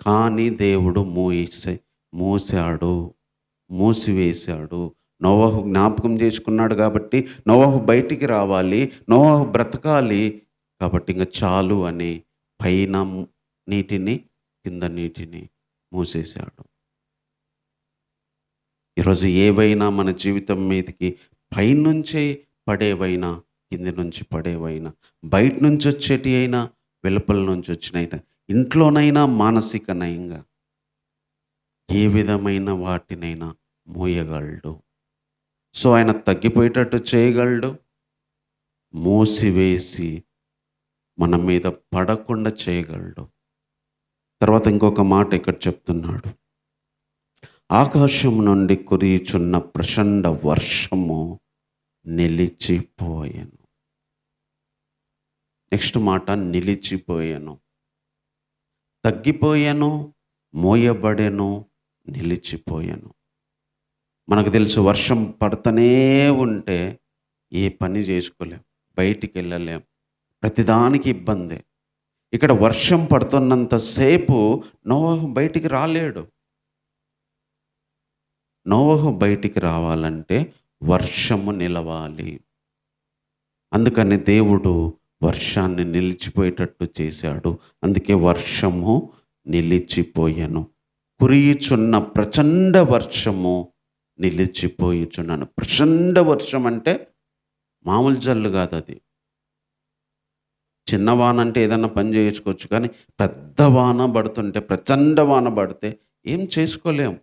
కానీ దేవుడు మోసాడు, మూసివేశాడు. నోవాహు జ్ఞాపకం చేసుకున్నాడు కాబట్టి నోవాహు బయటికి రావాలి, నోవాహు బ్రతకాలి కాబట్టి ఇంకా చాలు అని పైన నీటిని కింద నీటిని మూసేశాడు. ఈరోజు ఏవైనా మన జీవితం మీదకి పైనుంచే పడేవైనా, కింది నుంచి పడేవైనా, బయట నుంచి వచ్చేటి అయినా, వెలుపల నుంచి వచ్చినైనా, ఇంట్లోనైనా మానసిక నయంగా ఏ విధమైన వాటినైనా మోయగలడు. సో ఆయన తగ్గిపోయేటట్టు చేయగలడు, మూసివేసి మన మీద పడకుండా చేయగలడు. తర్వాత ఇంకొక మాట ఇక్కడ చెప్తున్నాడు, ఆకాశం నుండి కురియుచున్న ప్రచండ వర్షము నిలిచిపోయాను. నెక్స్ట్ మాట నిలిచిపోయాను. తగ్గిపోయాను, మోయబడెను, నిలిచిపోయాను. మనకు తెలుసు వర్షం పడుతూనే ఉంటే ఏ పని చేసుకోలేం, బయటికి వెళ్ళలేం, ప్రతిదానికి ఇబ్బందే. ఇక్కడ వర్షం పడుతున్నంతసేపు నోవాహు బయటికి రాలేడు. నోవాహు బయటికి రావాలంటే వర్షము నిలవాలి. అందుకని దేవుడు వర్షాన్ని నిలిచిపోయేటట్టు చేశాడు. అందుకే వర్షము నిలిచిపోయాను. కురియుచున్న ప్రచండ వర్షము నిలిచిపోయుచున్నాను. ప్రచండ వర్షం అంటే మామూలు జల్లు కాదు. అది చిన్న వాన అంటే ఏదన్నా పని చేయించుకోవచ్చు, కానీ పెద్ద వాన పడుతుంటే, ప్రచండ వాన పడితే ఏం చేసుకోలేం.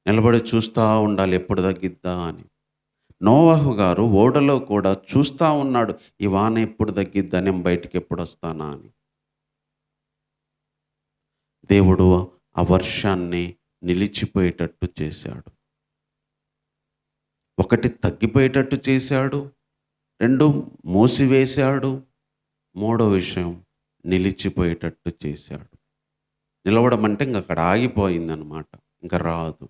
నిలబడి చూస్తూ ఉండాలి ఎప్పుడు తగ్గిద్దా అని. నోవాహు గారు ఓడలో కూడా చూస్తూ ఉన్నాడు, ఈ వాన ఎప్పుడు తగ్గిద్దా, నేను బయటికి ఎప్పుడు వస్తానా అని. దేవుడు ఆ వర్షాన్ని నిలిచిపోయేటట్టు చేశాడు. ఒకటి తగ్గిపోయేటట్టు చేశాడు, రెండు మూసివేశాడు, మూడో విషయం నిలిచిపోయేటట్టు చేశాడు. నిలవడం అంటే ఇంక అక్కడ ఆగిపోయిందనమాట, ఇంకా రాదు.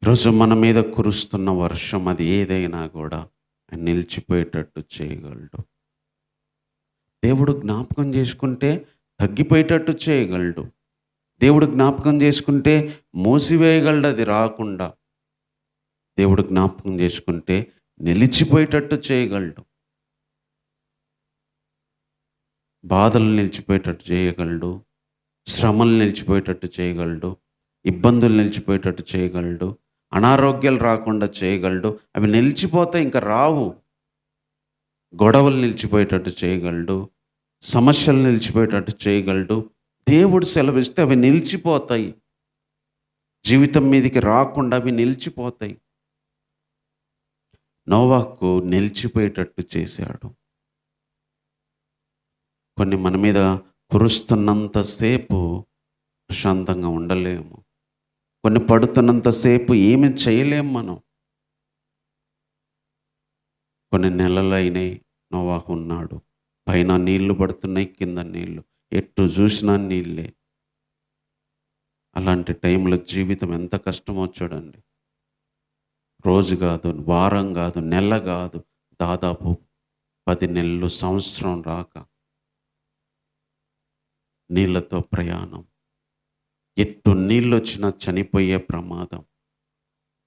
ఈరోజు మన మీద కురుస్తున్న వర్షం అది ఏదైనా కూడా నిలిచిపోయేటట్టు చేయగలడు. దేవుడు జ్ఞాపకం చేసుకుంటే తగ్గిపోయేటట్టు చేయగలడు. దేవుడు జ్ఞాపకం చేసుకుంటే మూసివేయగలడు అది రాకుండా. దేవుడు జ్ఞాపకం చేసుకుంటే నిలిచిపోయేటట్టు చేయగలడు. బాధలు నిలిచిపోయేటట్టు చేయగలడు, శ్రమలు నిలిచిపోయేటట్టు చేయగలడు, ఇబ్బందులు నిలిచిపోయేటట్టు చేయగలడు, అనారోగ్యాలు రాకుండా చేయగలడు. అవి నిలిచిపోతాయి, ఇంకా రావు. గొడవలు నిలిచిపోయేటట్టు చేయగలడు, సమస్యలు నిలిచిపోయేటట్టు చేయగలడు. దేవుడు సెలవిస్తే అవి నిలిచిపోతాయి. జీవితం మీదకి రాకుండా అవి నిలిచిపోతాయి. నోవాహుకు నిలిచిపోయేటట్టు చేశాడు. కొన్ని మన మీద కురుస్తున్నంతసేపు ప్రశాంతంగా ఉండలేము, కొన్ని పడుతున్నంతసేపు ఏమి చేయలేము మనం. కొన్ని నెలలైనాయి నోవాహు ఉన్నాడు, పైన నీళ్లు పడుతున్నాయి, కింద నీళ్లు, ఎటు చూసినా నీళ్ళే. అలాంటి టైంలో జీవితం ఎంత కష్టమో చూడండి. రోజు కాదు, వారం కాదు, నెల కాదు, దాదాపు 10 నెలలు, సంవత్సరం రాక నీళ్ళతో ప్రయాణం. ఎటు నీళ్ళు వచ్చినా చనిపోయే ప్రమాదం.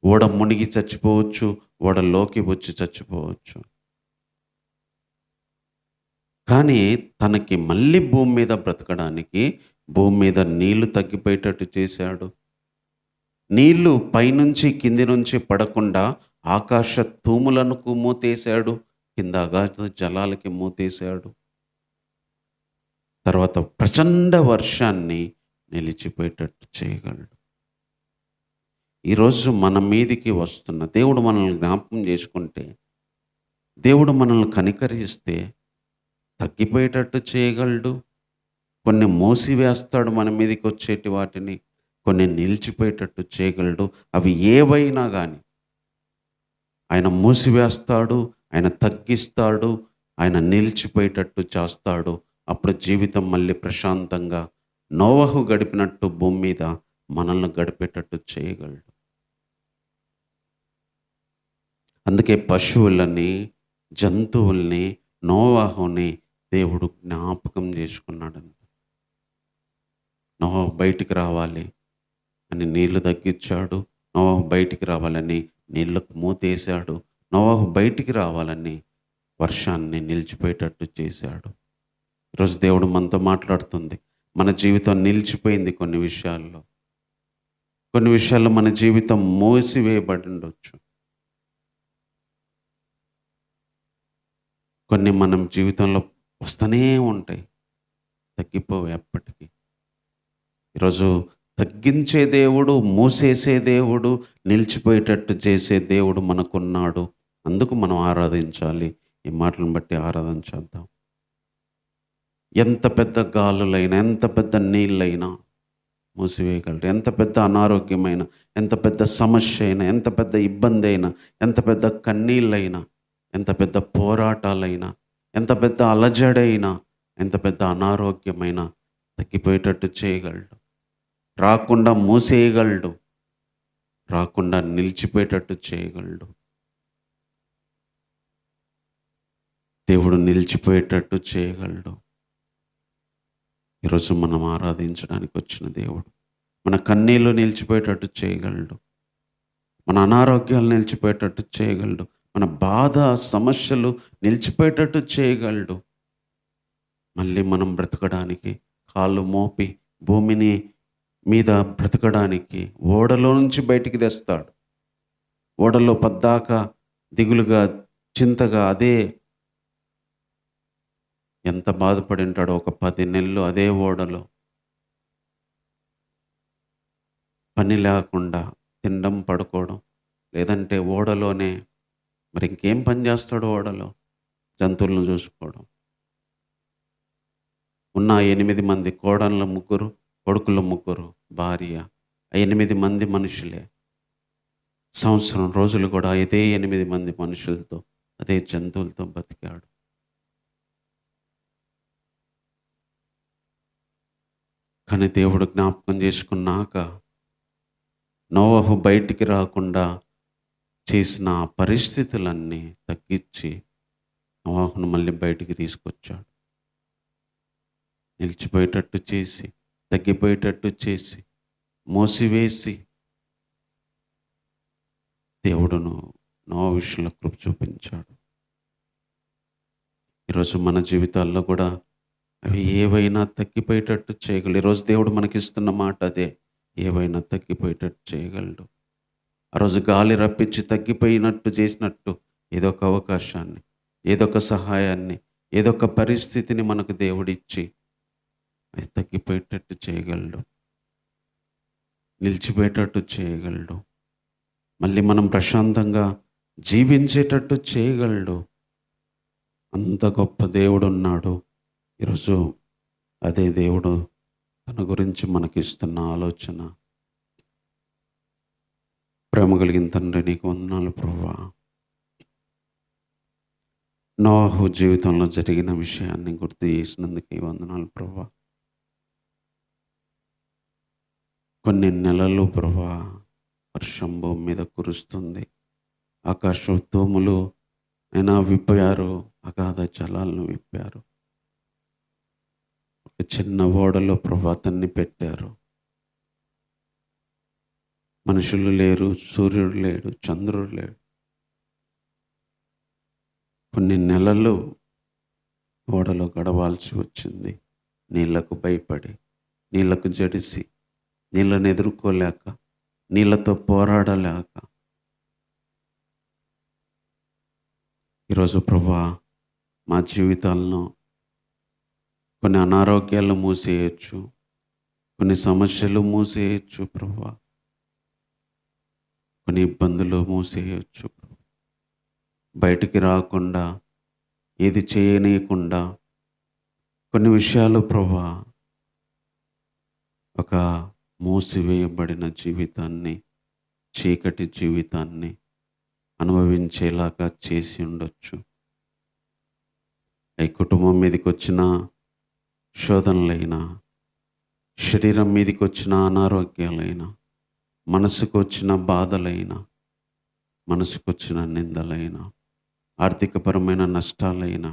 ఓడ మునిగి చచ్చిపోవచ్చు, ఓడలోకి వచ్చి చచ్చిపోవచ్చు. కానీ తనకి మళ్ళీ భూమి మీద బ్రతకడానికి భూమి మీద నీళ్లు తగ్గిపోయేటట్టు చేశాడు. నీళ్లు పైనుంచి కింది నుంచి పడకుండా ఆకాశ తూములకు మూతేశాడు, కింద అగాధ జలాలకి మూతేశాడు. తర్వాత ప్రచండ వర్షాన్ని నిలిచిపోయేటట్టు చేయగలడు. ఈరోజు మన మీదికి వస్తున్న దేవుడు మనల్ని జ్ఞాపకం చేసుకుంటే, దేవుడు మనల్ని కనికరిస్తే తగ్గిపోయేటట్టు చేయగలడు. కొన్ని మోసివేస్తాడు మన మీదకి వచ్చేటి వాటిని, కొన్ని నిలిచిపోయేటట్టు చేయగలడు. అవి ఏవైనా కానీ ఆయన మూసివేస్తాడు, ఆయన తగ్గిస్తాడు, ఆయన నిలిచిపోయేటట్టు చేస్తాడు. అప్పుడు జీవితం మళ్ళీ ప్రశాంతంగా నోవహు గడిపినట్టు భూమి మీద మనల్ని గడిపేటట్టు చేయగలడు. అందుకే పశువులని, జంతువుల్ని, నోవహుని దేవుడు జ్ఞాపకం చేసుకున్నాడంట. నోవహు బయటికి రావాలి అని నీళ్లు తగ్గించాడు. నోవహు బయటికి రావాలని నీళ్లకు మూతేశాడు. నోవహు బయటికి రావాలని వర్షాన్ని నిలిచిపోయేటట్టు చేశాడు. ఈరోజు దేవుడు మనతో మాట్లాడుతుంది. మన జీవితం నిలిచిపోయింది కొన్ని విషయాల్లో. కొన్ని విషయాల్లో మన జీవితం మోసివేయబడి ఉండొచ్చు. కొన్ని మనం జీవితంలో వస్తూనే ఉంటాయి, తగ్గిపోవు ఎప్పటికీ. ఈరోజు తగ్గించే దేవుడు, మూసేసే దేవుడు, నిలిచిపోయేటట్టు చేసే దేవుడు మనకున్నాడు. అందుకు మనం ఆరాధించాలి. ఈ మాటలను బట్టి ఆరాధన చేద్దాం. ఎంత పెద్ద గాలులైనా, ఎంత పెద్ద నీళ్ళైనా మూసివేయగలడు. ఎంత పెద్ద అనారోగ్యమైన, ఎంత పెద్ద సమస్య అయినా, ఎంత పెద్ద ఇబ్బంది అయినా, ఎంత పెద్ద కన్నీళ్ళైనా, ఎంత పెద్ద పోరాటాలైనా, ఎంత పెద్ద అలజడైనా, ఎంత పెద్ద అనారోగ్యమైనా తగ్గిపోయేటట్టు చేయగలడు. రాకుండా మూసేయగలడు, రాకుండా నిలిచిపోయేటట్టు చేయగలడు. దేవుడు నిలిచిపోయేటట్టు చేయగలడు. ఈరోజు మనం ఆరాధించడానికి వచ్చిన దేవుడు మన కన్నీళ్ళు నిలిచిపోయేటట్టు చేయగలడు, మన అనారోగ్యాలు నిలిచిపోయేటట్టు చేయగలడు, మన బాధ సమస్యలు నిలిచిపోయేటట్టు చేయగలడు. మళ్ళీ మనం బ్రతకడానికి, కాళ్ళు మోపి భూమిని మీద బ్రతకడానికి ఓడలో నుంచి బయటికి తెస్తాడు. ఓడలో పద్దాక దిగులుగా, చింతగా, అదే ఎంత బాధపడి ఉంటాడో. ఒక 10 నెలలు అదే ఓడలో పని లేకుండా తినడం, పడుకోవడం, లేదంటే ఓడలోనే. మరి ఇంకేం పని చేస్తాడు ఓడలో? జంతువులను చూసుకోవడం. ఉన్న 8 మంది కోడళ్ళ 3, కొడుకుల 3, భార్య, 8 మంది మనుషులే. సంవత్సరం రోజులు కూడా ఇదే 8 మంది మనుషులతో, అదే జంతువులతో బతికాడు. కానీ దేవుడు జ్ఞాపకం చేసుకున్నాక నోవహు బయటికి రాకుండా చేసిన పరిస్థితులన్నీ తగ్గించి నోవహును మళ్ళీ బయటికి తీసుకొచ్చాడు. నిలిచిపోయేటట్టు చేసి, తగ్గిపోయేటట్టు చేసి, మోసివేసి దేవుడును నోవహు విషయంలో కృప చూపించాడు. ఈరోజు మన జీవితాల్లో కూడా అవి ఏవైనా తగ్గిపోయేటట్టు చేయగలడు. ఈరోజు దేవుడు మనకిస్తున్న మాట అదే, ఏవైనా తగ్గిపోయేటట్టు చేయగలడు. ఆ రోజు గాలి రప్పించి తగ్గిపోయినట్టు చేసినట్టు ఏదో ఒక అవకాశాన్ని, ఏదో ఒక సహాయాన్ని, ఏదో ఒక పరిస్థితిని మనకు దేవుడిచ్చి అది తగ్గిపోయేటట్టు చేయగలడు, నిలిచిపోయేటట్టు చేయగలడు. మళ్ళీ మనం ప్రశాంతంగా జీవించేటట్టు చేయగలడు. అంత గొప్ప దేవుడు ఉన్నాడు. ఈరోజు అదే దేవుడు తన గురించి మనకిస్తున్న ఆలోచన. ప్రేమ కలిగిన తండ్రి, నీకు వందనాలు ప్రభువా. నోవహు జీవితంలో జరిగిన విషయాన్ని గుర్తు చేసినందుకు వందనాలు ప్రభువా. కొన్ని నెలలు ప్రభువా వర్షం భూమి మీద కురుస్తుంది, ఆకాశ తూములు అయినా విప్పారు, అగాధ జలాలను విప్పారు. ఒక చిన్న ఓడలో ప్రభు అతన్ని పెట్టారు. మనుషులు లేరు, సూర్యుడు లేడు, చంద్రుడు లేడు. కొన్ని నెలలు ఓడలో గడవాల్సి వచ్చింది. నీళ్లకు భయపడి, నీళ్లకు జడిసి, నీళ్ళను ఎదుర్కోలేక, నీళ్ళతో పోరాడలేక. ఈరోజు ప్రభువా, మా జీవితాలను కొన్ని అనారోగ్యాలు మూసేయచ్చు, కొన్ని సమస్యలు మూసేయచ్చు ప్రభువా, కొన్ని ఇబ్బందులు మూసేయచ్చు. బయటికి రాకుండా, ఏది చేయనీయకుండా కొన్ని విషయాలు ప్రభువా, ఒక మూసివేయబడిన జీవితాన్ని, చీకటి జీవితాన్ని అనుభవించేలాగా చేసి ఉండొచ్చు. ఈ కుటుంబం మీదకి వచ్చిన శోధనలైనా, శరీరం మీదకి వచ్చిన అనారోగ్యాలైనా, మనసుకు వచ్చిన బాధలైనా, మనసుకు వచ్చిన నిందలైనా, ఆర్థికపరమైన నష్టాలైనా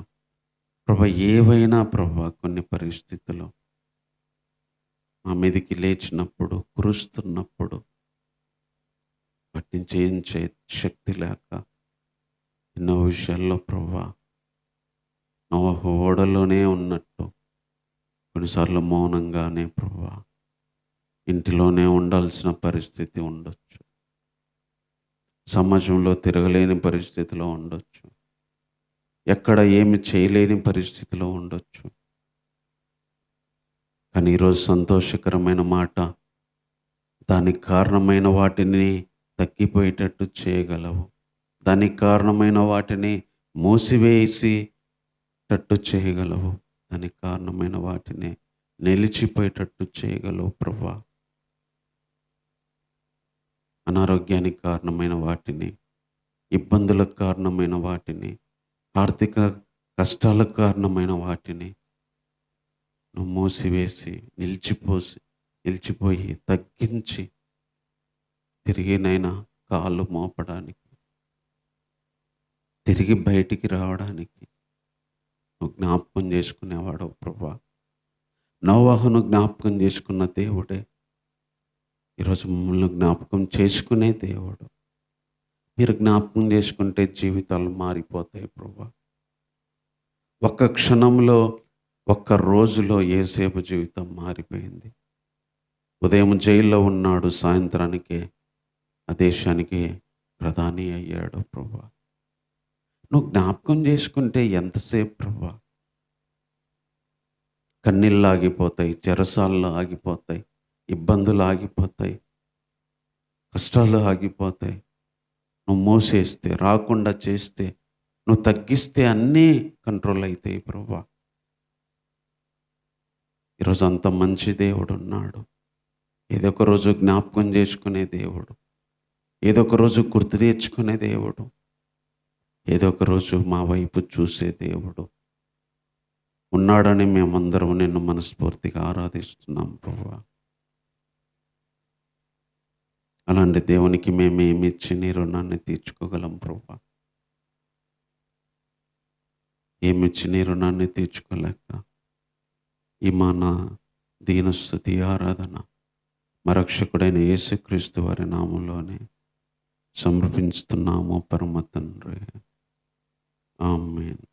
ప్రభా, ఏవైనా ప్రభా, కొన్ని పరిస్థితులు మా మీదకి లేచినప్పుడు, కురుస్తున్నప్పుడు వాటి నుంచి ఏం శక్తి లేక ఎన్నో విషయాల్లో ప్రభా, నోవహు ఓడలోనే ఉన్నట్టు కొన్నిసార్లు మౌనంగానే ప్రభా, ఇంటిలోనే ఉండాల్సిన పరిస్థితి ఉండొచ్చు, సమాజంలో తిరగలేని పరిస్థితిలో ఉండొచ్చు, ఎక్కడ ఏమి చేయలేని పరిస్థితిలో ఉండొచ్చు. కానీ ఈరోజు సంతోషకరమైన మాట, దానికి కారణమైన వాటిని తగ్గిపోయేటట్టు చేయగలవు, దానికి కారణమైన వాటిని మూసివేసేటట్టు చేయగలవు, దానికి కారణమైన వాటిని నిలిచిపోయేటట్టు చేయగలవు ప్రభా. అనారోగ్యానికి కారణమైన వాటిని, ఇబ్బందులకు కారణమైన వాటిని, ఆర్థిక కష్టాలకు కారణమైన వాటిని నువ్వు మూసివేసి, నిలిచిపోయి తగ్గించి, తిరిగినైనా కాళ్ళు మోపడానికి, తిరిగి బయటికి రావడానికి నువ్వు జ్ఞాపకం చేసుకునేవాడు ప్రభా. నోవహును జ్ఞాపకం చేసుకున్న దేవుడే ఈరోజు మమ్మల్ని జ్ఞాపకం చేసుకునే దేవుడు. మీరు జ్ఞాపకం చేసుకుంటే జీవితాలు మారిపోతాయి ప్రభా. ఒక్క క్షణంలో, ఒక్క రోజులో యేసేపు జీవితం మారిపోయింది. ఉదయం జైల్లో ఉన్నాడు, సాయంత్రానికి ఆ దేశానికి ప్రధాని అయ్యాడు ప్రభా. నువ్వు జ్ఞాపకం చేసుకుంటే ఎంతసేపు ప్రభా. కన్నీళ్ళు ఆగిపోతాయి, చెరసాలు ఆగిపోతాయి, ఇబ్బందులు ఆగిపోతాయి, కష్టాలు ఆగిపోతాయి. నువ్వు మోసేస్తే, రాకుండా చేస్తే, నువ్వు తగ్గిస్తే అన్నీ కంట్రోల్ అవుతాయి ప్రభా. ఈరోజు అంత మంచి దేవుడు ఉన్నాడు. ఏదో ఒక రోజు జ్ఞాపకం చేసుకునే దేవుడు, ఏదో ఒక రోజు గుర్తు తెచ్చుకునే దేవుడు, ఏదో ఒక రోజు మా వైపు చూసే దేవుడు ఉన్నాడని మేమందరం నిన్ను మనస్ఫూర్తిగా ఆరాధిస్తున్నాం ప్రభువా. అలాంటి దేవునికి మేమేమిచ్చి నీ రుణాన్ని తీర్చుకోగలం ప్రభువా? ఏమిచ్చి నీ రుణాన్ని తీర్చుకోలేక ఈ మన దీనస్తుతి ఆరాధన మా రక్షకుడైన యేసుక్రీస్తు వారి నామంలోనే సమర్పించుతున్నాము పరమ తండ్రి. ఆమేన్.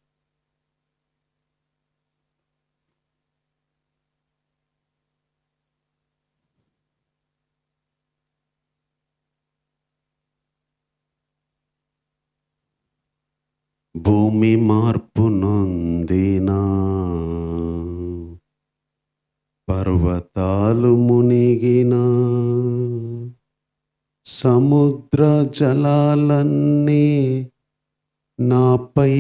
భూమి మార్పు నొందినా, పర్వతాలు మునిగినా, సముద్ర జలాలన్నీ నాపై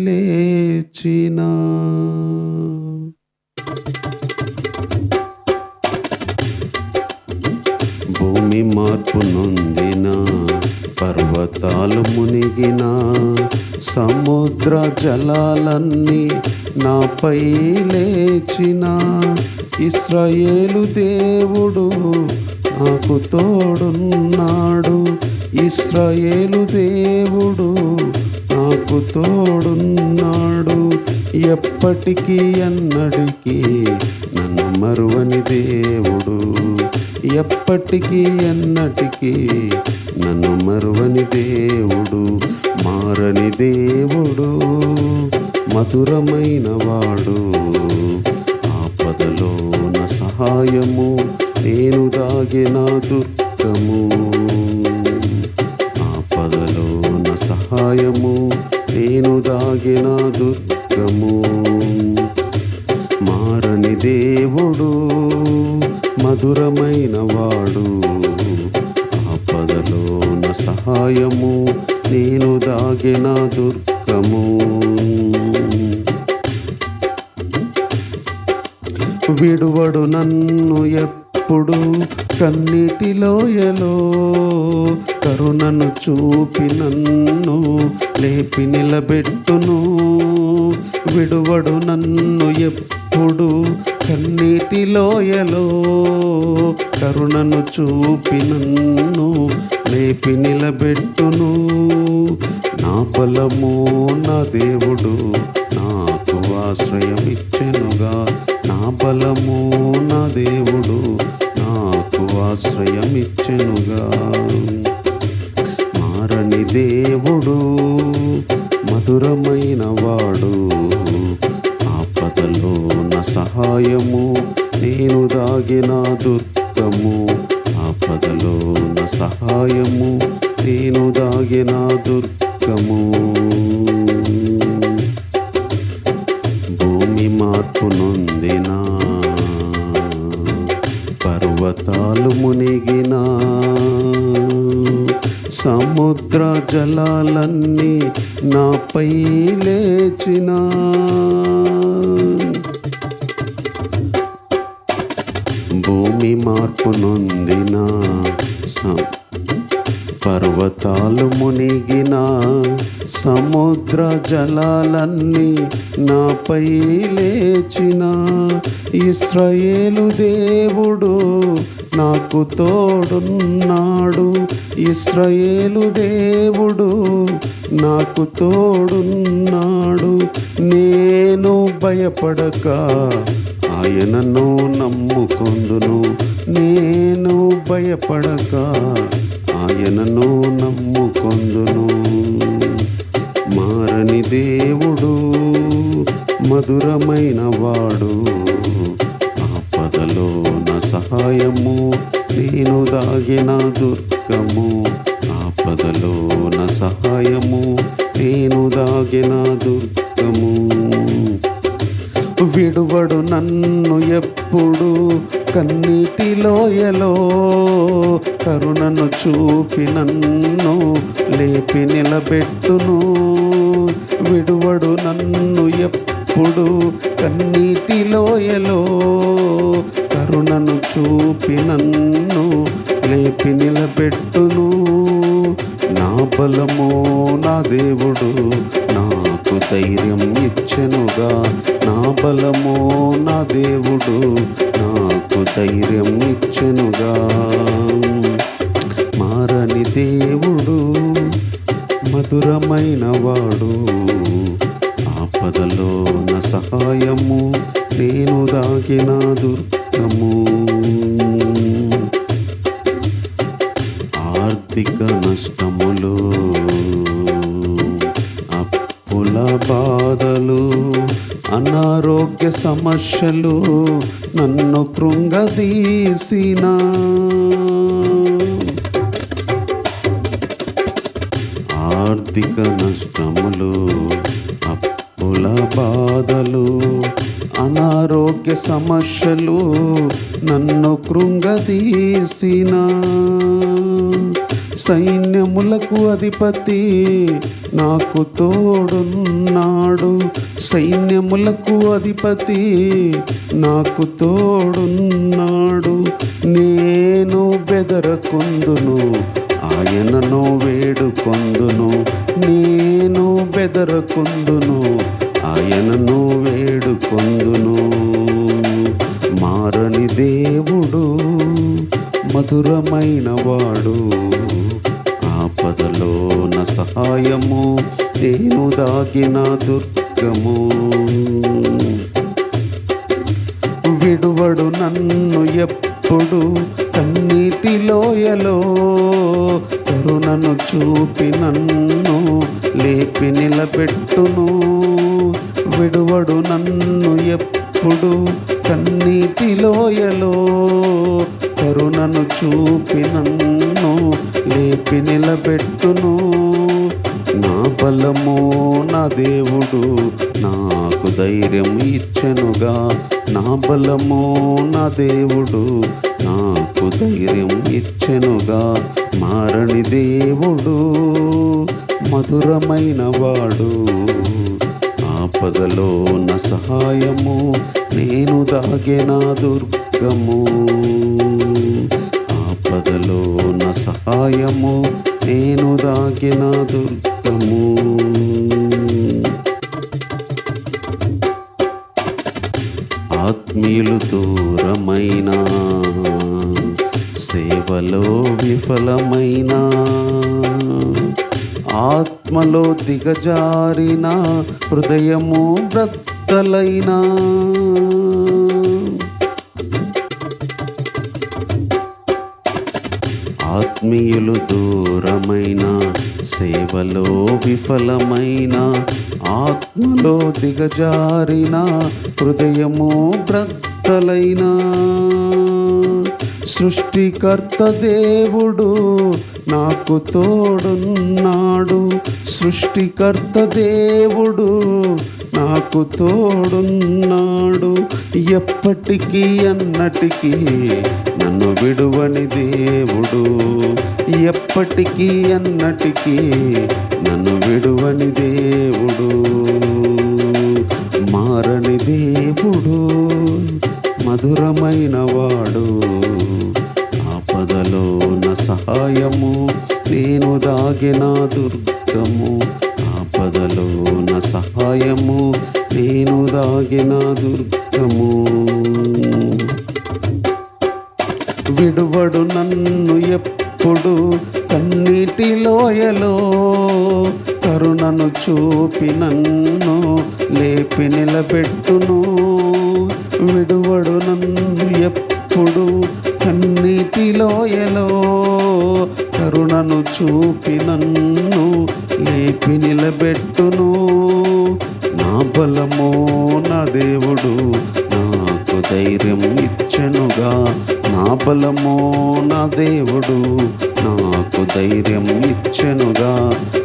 లేచినా, భూమి మార్పు నొందినా, పర్వతాలు మునిగినా, సముద్ర జలాలన్నీ నాపై లేచినా, ఇశ్రాయేలు దేవుడు నాకు తోడున్నాడు, ఇశ్రాయేలు దేవుడు నాకు తోడున్నాడు, ఎప్పటికీ ఎన్నటికీ నన్ను మరువని దేవుడు, ఎప్పటికీ ఎన్నటికీ నన్ను మరువని దేవుడు, మారని దేవుడు, మధురమైన వాడు. ఆపదలో నా సహాయము, నేను దాగిన దుర్గము. ఆపదలో నా సహాయము, నేను దాగిన దుర్గము. మారని దేవుడు, మధురమైన వాడు. ఆపదలో నా సహాయము, నేను దాగిన దుర్గము. విడువడు నన్ను ఎప్పుడు కన్నీటి లోయలో, కరుణను చూపి నన్ను లేపి నిలబెట్టును. విడువడు నన్ను ఎప్పుడు కన్నీటి లోయలో, కరుణను చూపి నన్ను లేపి నిలబెట్టును. నా బలము నా దేవుడు నాకు ఆశ్రయమిచ్చెనుగా. నా బలము నా దేవుడు నాకు ఆశ్రయమిచ్చెనుగా. మారని దేవుడు, మధురమైన వాడు. ఆపదలో నా సహాయము, నేను దాగిన దుర్గము. ఆపదలో నా సహాయము, నేను దాగిన దుర్గము. భూమి మార్పు నొందిన, పర్వతాలు మునిగిన, సముద్ర జలాలన్నీ నాపై లేచిన, భూమి మార్పు నొందిన, పర్వతాలు మునిగిన, సముద్ర జలాలన్నీ నాపై లేచిన. ఇశ్రాయేలు దేవుడు నాకు తోడున్నాడు. ఇశ్రాయేలు దేవుడు నాకు తోడున్నాడు. నేను భయపడక ఆయనను నమ్ముకొందును. నేను భయపడక ఆయనను నమ్ముకొందును. మారని దేవుడు, మధురమైన వాడు. ఆపదలో నా సహాయము, నేను దాగిన దుర్గము. ఆపదలో నా సహాయము, నేను దాగిన దుర్గము. విడువడు నన్ను ఎప్పుడు కన్నీటి లోయలో, కరుణను చూపి నన్ను లేపి నిలబెట్టును. విడువడు నన్ను ఎప్పుడు కన్నీటి లోయలో, కరుణను చూపి నన్ను లేపి నిలబెట్టును. నా బలము నా దేవుడు నాకు ధైర్యం ఇచ్చెనుగా. నా బలము నా దేవుడు నాకు ధైర్యం ఇచ్చెనుగా. మారని దేవుడు, మధురమైన వాడు. ఆపదలో నా సహాయము, నేను దాగిన దుర్గము. ఆర్థిక నష్టములు, అప్పుల బాధలు, అనారోగ్య సమస్యలు నన్ను కృంగదీసిన. ఆర్థిక నష్టములు, అప్పుల బాధలు, అనారోగ్య సమస్యలు నన్ను కృంగదీసిన. సైన్యములకు అధిపతి నాకు తోడున్నాడు. సైన్యములకు అధిపతి నాకు తోడున్నాడు. నేను బెదరకొందును, ఆయనను వేడుకొందును. నేను బెదరకొందును, ఆయనను వేడుకొందును. మారని దేవుడు, మధురమైన వాడు. ఆపదలో నా సహాయము, నేను దాగిన దుర్గము. విడువడు నన్ను ఎప్పుడు లోయలో కరుణను చూపి నన్ను లేపి నిలబెట్టును. విడువడు నన్ను ఎప్పుడు కన్నీటి లోయలో కరుణను చూపి నన్ను లేపి నిలబెట్టును. నా బలము నా దేవుడు నాకు ధైర్యం ఇచ్చెనుగా. నా బలము నా దేవుడు నాకు ధైర్యం ఇచ్చెనుగా. మారని దేవుడు మధురమైన వాడు. ఆపదలో నా సహాయము నేను దాగెన దుర్గము. ఆపదలో నా సహాయము నేను దాగిన దుర్గము. ఆత్మీయులు దూరమైన సేవలో విఫలమైన ఆత్మలో దిగజారిన హృదయము బ్రద్దలైనా ఆత్మీయులు దూరమైన సేవలో విఫలమైన ఆత్మలో దిగజారిన హృదయము బ్రద్దలైన సృష్టికర్త దేవుడు నాకు తోడున్నాడు. సృష్టికర్త దేవుడు నాకు తోడున్నాడు. ఎప్పటికీ అన్నటికీ నన్ను విడువని దేవుడు. ఎప్పటికీ అన్నటికీ నన్ను విడువని దేవుడు. మారని దేవుడు మధురమైన వాడు. ఆపదలో నా సహాయము నేను దాగిన దుర్గము. ఆపదలో నా సహాయము నేను దాగిన దుర్గము. విడువడు నన్ను ఎప్పుడు కన్నీటి లోయలో కరుణను చూపి నన్ను లేపి నిలబెట్టును. విడువడు నన్ను ఎప్పుడు కన్నీటి లోయలో కరుణను చూపి నన్ను లేపి నిలబెట్టును. నా బలము నా దేవుడు నాకు ధైర్యం ఇచ్చెనుగా. నా బలము నా దేవుడు నాకు ధైర్యం ఇచ్చెనుగా.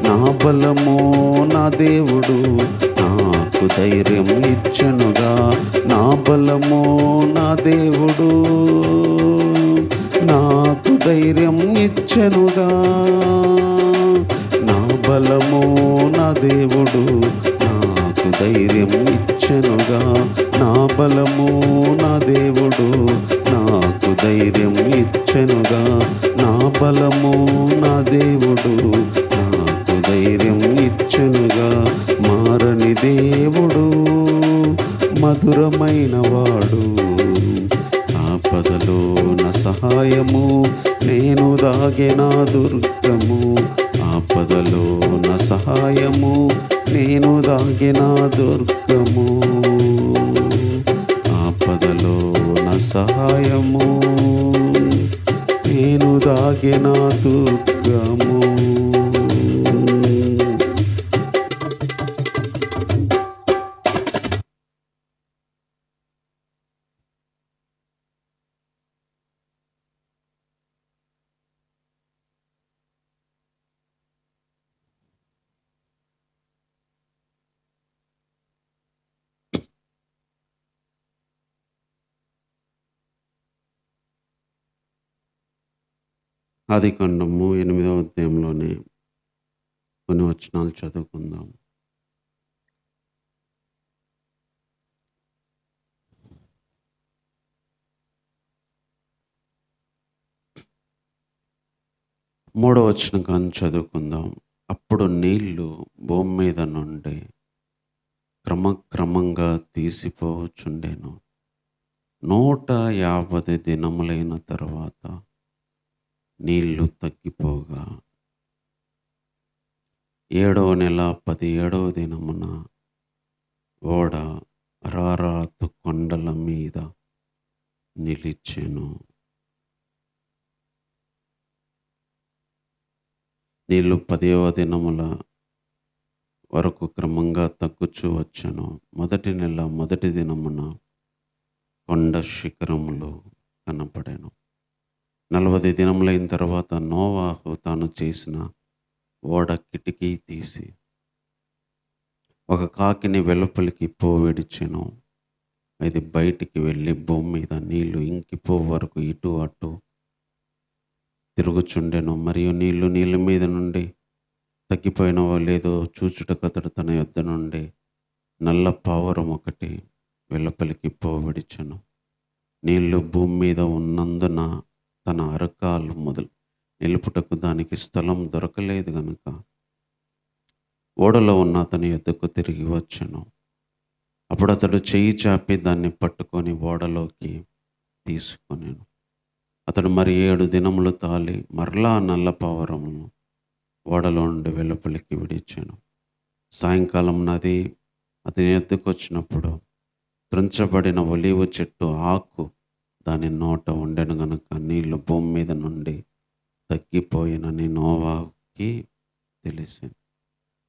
నా బలము నా దేవుడు నాకు ధైర్యం ఇచ్చెనుగా. నా బలము నా దేవుడు నాకు ధైర్యం ఇచ్చెనుగా. నా బలము నా దేవుడు నాకు ధైర్యం ఇచ్చెనుగా. నా బలము నా దేవుడు నాకు ధైర్యం ఇచ్చెనుగా. నా బలము నా దేవుడు నాకు ధైర్యం ఇచ్చెనుగా. మారని దేవుడు మధురమైన వాడు. ఆపదలో నా సహాయము నేను దాగిన దుర్గము. ఆపదలో నా సహాయము నేను దాగిన దుర్గము. ఆపదలో నా సహాయము నేను దాగిన దుర్గము. ఆదికాండము 8వ అధ్యాయంలోనే కొన్ని వచనాలు చదువుకుందాం. మూడవ వచనం కానీ చదువుకుందాం. అప్పుడు నీళ్లు భూమి మీద నుండి క్రమక్రమంగా తీసిపోవచ్చుండెను. 150 దినములైన తర్వాత నీళ్లు తగ్గిపోగా 7వ నెల 17వ దినమున ఓడ అరారాతు కొండల మీద నిలిచెను. నీళ్లు 10వ దినముల వరకు క్రమంగా తగ్గుచూ వచ్చెను. మొదటి నెల మొదటి దినమున కొండ శిఖరములు కనపడెను. 40 దినములైన తర్వాత నోవాహు తాను చేసిన ఓడ కిటికీ తీసి ఒక కాకిని వెలుపలికి పోవిడిచెను. అది బయటికి వెళ్ళి భూమి మీద నీళ్లు ఇంకిపో వరకు ఇటు అటు తిరుగుచుండెను. మరియు నీళ్ల మీద నుండి తగ్గిపోయినవో లేదో చూచుటకు అతడు తన యొద్ద నుండి నల్ల పావురం ఒకటి వెలుపలికి పోవిడిచెను. నీళ్లు భూమి మీద ఉన్నందున తన అరకాలు మొదలు నిలుపుటకు దానికి స్థలం దొరకలేదు గనుక ఓడలో ఉన్న అతని యొద్దకు తిరిగి వచ్చెను. అప్పుడు అతడు చెయ్యి చాపి దాన్ని పట్టుకొని ఓడలోకి తీసుకొనెను. అతడు మరి 7 దినములు తాలి మరలా నల్ల పావురమును ఓడలో నుండి వెలుపలికి విడిచెను. సాయంకాలం నది అతని యొద్దకు వచ్చినప్పుడు త్రుంచబడిన ఒలీవ చెట్టు ఆకు దాని నోట ఉండెను గనుక నీళ్లు భూమి మీద నుండి తగ్గిపోయినని నోవాహుకి తెలిసింది.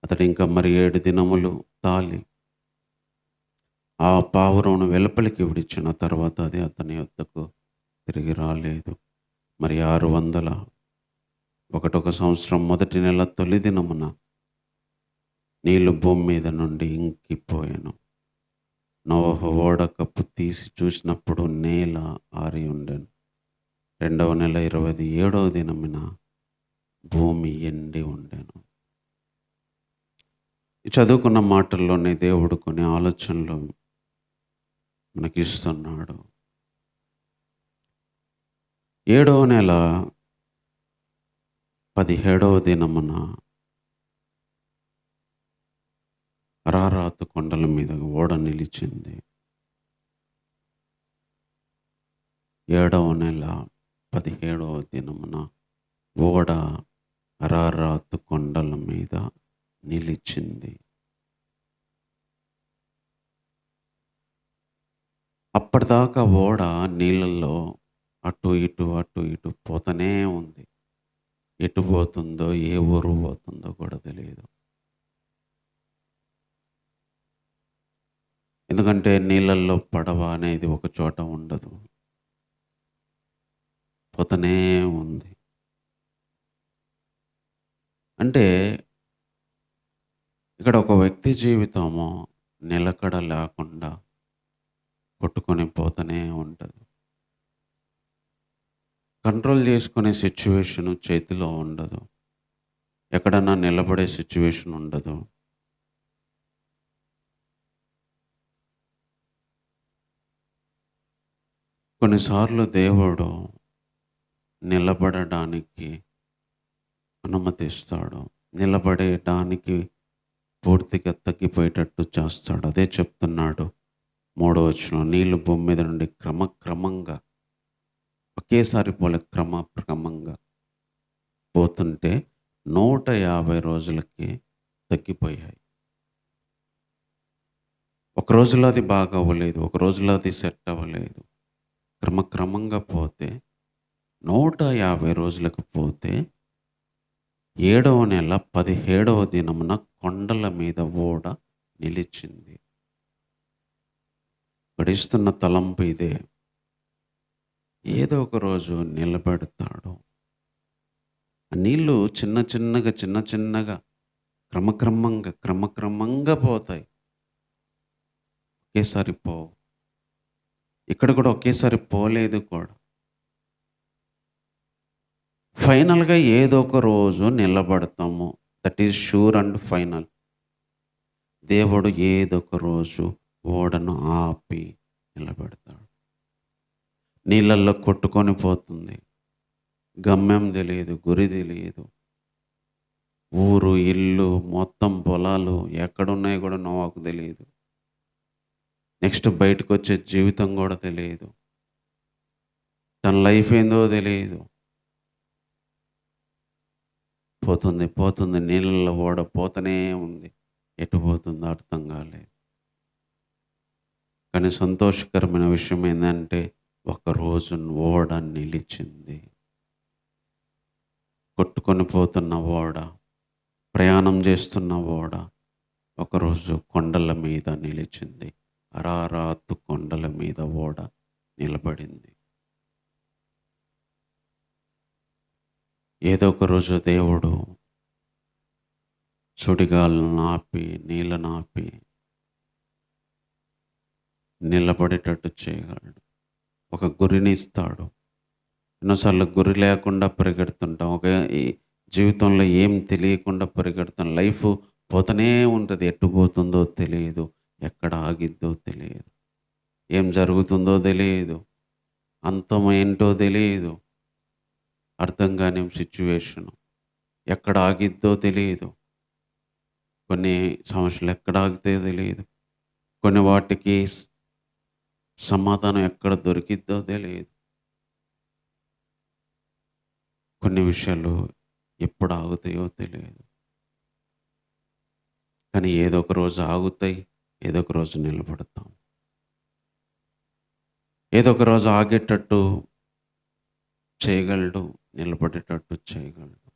అతడు ఇంకా మరి 7 దినములు తాలి ఆ పావురమును వెలుపలికి విడిచిన తర్వాత అది అతని యొద్దకు తిరిగి రాలేదు. మరి 601 సంవత్సరం మొదటి నెల తొలి దినమున నీళ్లు భూమి మీద నుండి ఇంకిపోయాను. నోవహు ఓడ కప్పు తీసి చూసినప్పుడు నేల ఆరి ఉండెను. 2వ నెల 27వ దినమున భూమి ఎండి ఉండెను. ఈ చదువుకున్న మాటల్లోనే దేవుడు కొన్ని ఆలోచనలు మనకిస్తున్నాడు. 7వ నెల 17వ దినమున అరారాతు కొండల మీద ఓడ నిలిచింది. 7వ నెల 17వ దినమున ఓడ అరారాతు కొండల మీద నిలిచింది. అప్పటిదాకా ఓడ నీళ్ళల్లో అటు ఇటు పోతూనే ఉంది. ఎటు పోతుందో, ఏ ఊరు పోతుందో కూడా తెలియదు. ఎందుకంటే నీళ్ళల్లో పడవ అనేది ఒక చోట ఉండదు, పోతూనే ఉంది. అంటే ఇక్కడ ఒక వ్యక్తి జీవితము నిలకడ లేకుండా కొట్టుకొని పోతూనే ఉంటుంది. కంట్రోల్ చేసుకునే సిచ్యువేషన్ చేతిలో ఉండదు. ఎక్కడన్నా నిలబడే సిచ్యువేషన్ ఉండదు. కొన్నిసార్లు దేవుడు నిలబడడానికి అనుమతిస్తాడు. నిలబడేడానికి పూర్తిగా తగ్గిపోయేటట్టు చేస్తాడు. అదే చెప్తున్నాడు 3వ వచనం. నీళ్లు భూమి మీద నుండి క్రమక్రమంగా ఒకేసారి పోలే క్రమంగా పోతుంటే 150 రోజులకి తగ్గిపోయాయి. ఒక రోజులో అది బాగా అవ్వలేదు, ఒక రోజులో అది సెట్ అవ్వలేదు. క్రమక్రమంగా పోతే 150 రోజులకు పోతే 7వ నెల 17వ దినమున కొండల మీద ఓడ నిలిచింది. గడిస్తున్న తలంపు ఇదే, ఏదో ఒక రోజు నిలబెడతాడు. ఆ నీళ్ళు చిన్న చిన్నగా క్రమక్రమంగా పోతాయి. ఒకేసారి పోవు. ఇక్కడ కూడా ఒకేసారి పోలేదు కూడా. ఫైనల్గా ఏదో ఒక రోజు నిలబడతాము. That is sure and final. దేవుడు ఏదో ఒక రోజు ఓడను ఆపి నిలబెడతాడు. నీళ్ళల్లో కొట్టుకొని పోతుంది. గమ్యం తెలియదు, గురి తెలియదు. ఊరు, ఇల్లు, మొత్తం పొలాలు ఎక్కడున్నాయో కూడా నోవాకు తెలియదు. నెక్స్ట్ బయటకు వచ్చే జీవితం కూడా తెలియదు. తన లైఫ్ ఏందో తెలియదు. పోతుంది నీళ్ళల్లో ఓడ పోతూనే ఉంది. ఎటు పోతుందో అర్థం కాలేదు. కానీ సంతోషకరమైన విషయం ఏంటంటే ఒకరోజు ఓడ నిలిచింది. కొట్టుకొని పోతున్న ఓడ, ప్రయాణం చేస్తున్న ఓడ ఒకరోజు కొండల మీద నిలిచింది. అరారాతు కొండల మీద ఓడ నిలబడింది. ఏదో ఒక రోజు దేవుడు సుడిగాలను ఆపి, నీళ్ళను ఆపి నిలబడేటట్టు చేయగలడు. ఒక గురిని ఇస్తాడు. ఎన్నోసార్లు గురి లేకుండా పరిగెడుతుంటాం. ఈ జీవితంలో ఏం తెలియకుండా పరిగెడుతాం. లైఫ్ పోతూనే ఉంటుంది. ఎటు పోతుందో తెలియదు, ఎక్కడ ఆగిద్దో తెలియదు, ఏం జరుగుతుందో తెలియదు, అంతం ఏంటో తెలియదు, అర్థం కాని సిచ్యువేషను, ఎక్కడ ఆగిద్దో తెలియదు, కొన్ని సమస్యలు ఎక్కడ ఆగితే తెలియదు, కొన్ని వాటికి సమాధానం ఎక్కడ దొరికిద్దో తెలియదు, కొన్ని విషయాలు ఎప్పుడు ఆగుతాయో తెలియదు. కానీ ఏదో ఒక రోజు ఆగుతాయి, ఏదో ఒక రోజు నిలబడతాం. ఏదో ఒక రోజు ఆగేటట్టు చేయగలడు, నిలబడేటట్టు చేయగలడు.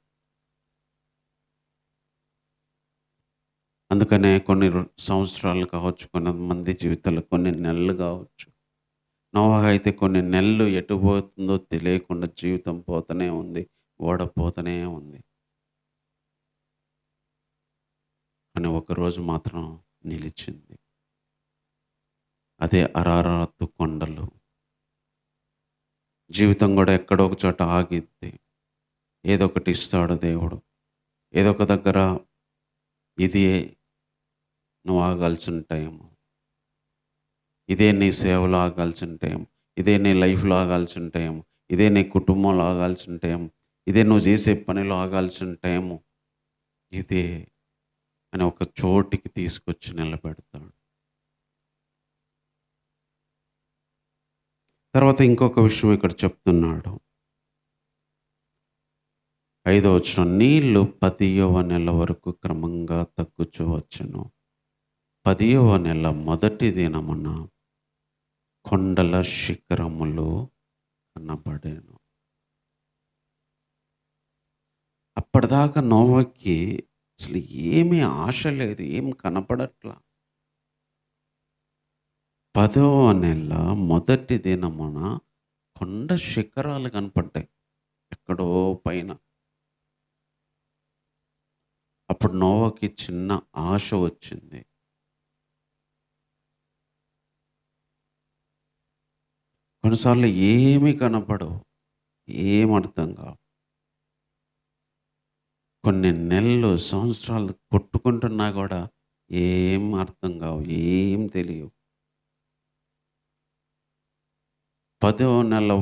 అందుకనే కొన్ని సంవత్సరాలు కావచ్చు, కొంతమంది జీవితాలు కొన్ని నెలలు కావచ్చు. నోవాహు అయితే కొన్ని నెలలు ఎటు పోతుందో తెలియకుండా జీవితం పోతూనే ఉంది, ఓడ పోతూనే ఉంది. కానీ ఒకరోజు మాత్రం నిలిచింది. అదే అరారాతు కొండలు. జీవితం కూడా ఎక్కడో ఒక చోట ఆగిద్ది. ఏదో ఒకటి ఇస్తాడు దేవుడు. ఏదో ఒక దగ్గర ఇది నువ్వు ఆగాల్సిన టైము, ఇదే నీ సేవలో ఆగాల్సిన టైం, ఇదే నీ లైఫ్లో ఆగాల్సిన టైం, ఇదే నీ కుటుంబంలో ఆగాల్సిన టైం, ఇదే నువ్వు చేసే పనిలో ఆగాల్సిన టైము ఇదే అని ఒక చోటికి తీసుకొచ్చి నిలబెడతాడు. తర్వాత ఇంకొక విషయం ఇక్కడ చెప్తున్నాడు. 5వ వచనం, నీళ్లు 10వ నెల వరకు క్రమంగా తగ్గుచూ వచ్చును. 10వ నెల మొదటి దినమున కొండల శిఖరములు కనబడేను. అప్పటిదాకా నోవాకి అసలు ఏమీ ఆశ లేదు, ఏం కనపడట్లా. 10వ నెల మొదటి దినమున కొండ శిఖరాలు కనపడ్డాయి ఎక్కడో పైన. అప్పుడు నోవాకి చిన్న ఆశ వచ్చింది. కొన్నిసార్లు ఏమీ కనపడవు, ఏం అర్థం కావు. కొన్ని నెలలు, సంవత్సరాలు కొట్టుకుంటున్నా కూడా ఏం అర్థం కావు, ఏం తెలియవు. 10వ నెల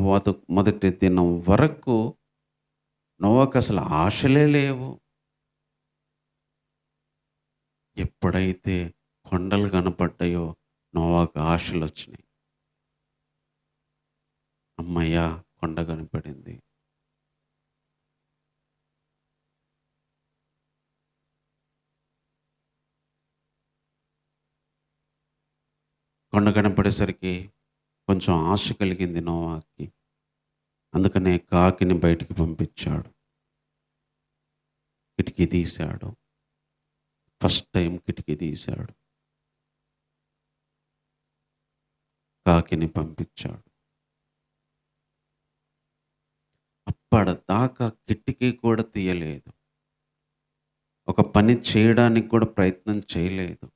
మొదటి దినం వరకు నోవాకు అసలు ఆశలే లేవు. ఎప్పుడైతే కొండలు కనపడ్డాయో నోవాకు ఆశలు వచ్చినాయి. అమ్మయ్యా, కొండ కనపడింది. కొండ కనపడేసరికి కొంచెం ఆశ కలిగింది నోవాకి. అందుకనే కాకిని బయటికి పంపించాడు, కిటికీ తీశాడు. ఫస్ట్ టైం కిటికీ తీశాడు, కాకిని పంపించాడు. అప్పటిదాకా కిటికీ కూడా తీయలేదు, ఒక పని చేయడానికి కూడా ప్రయత్నం చేయలేదు.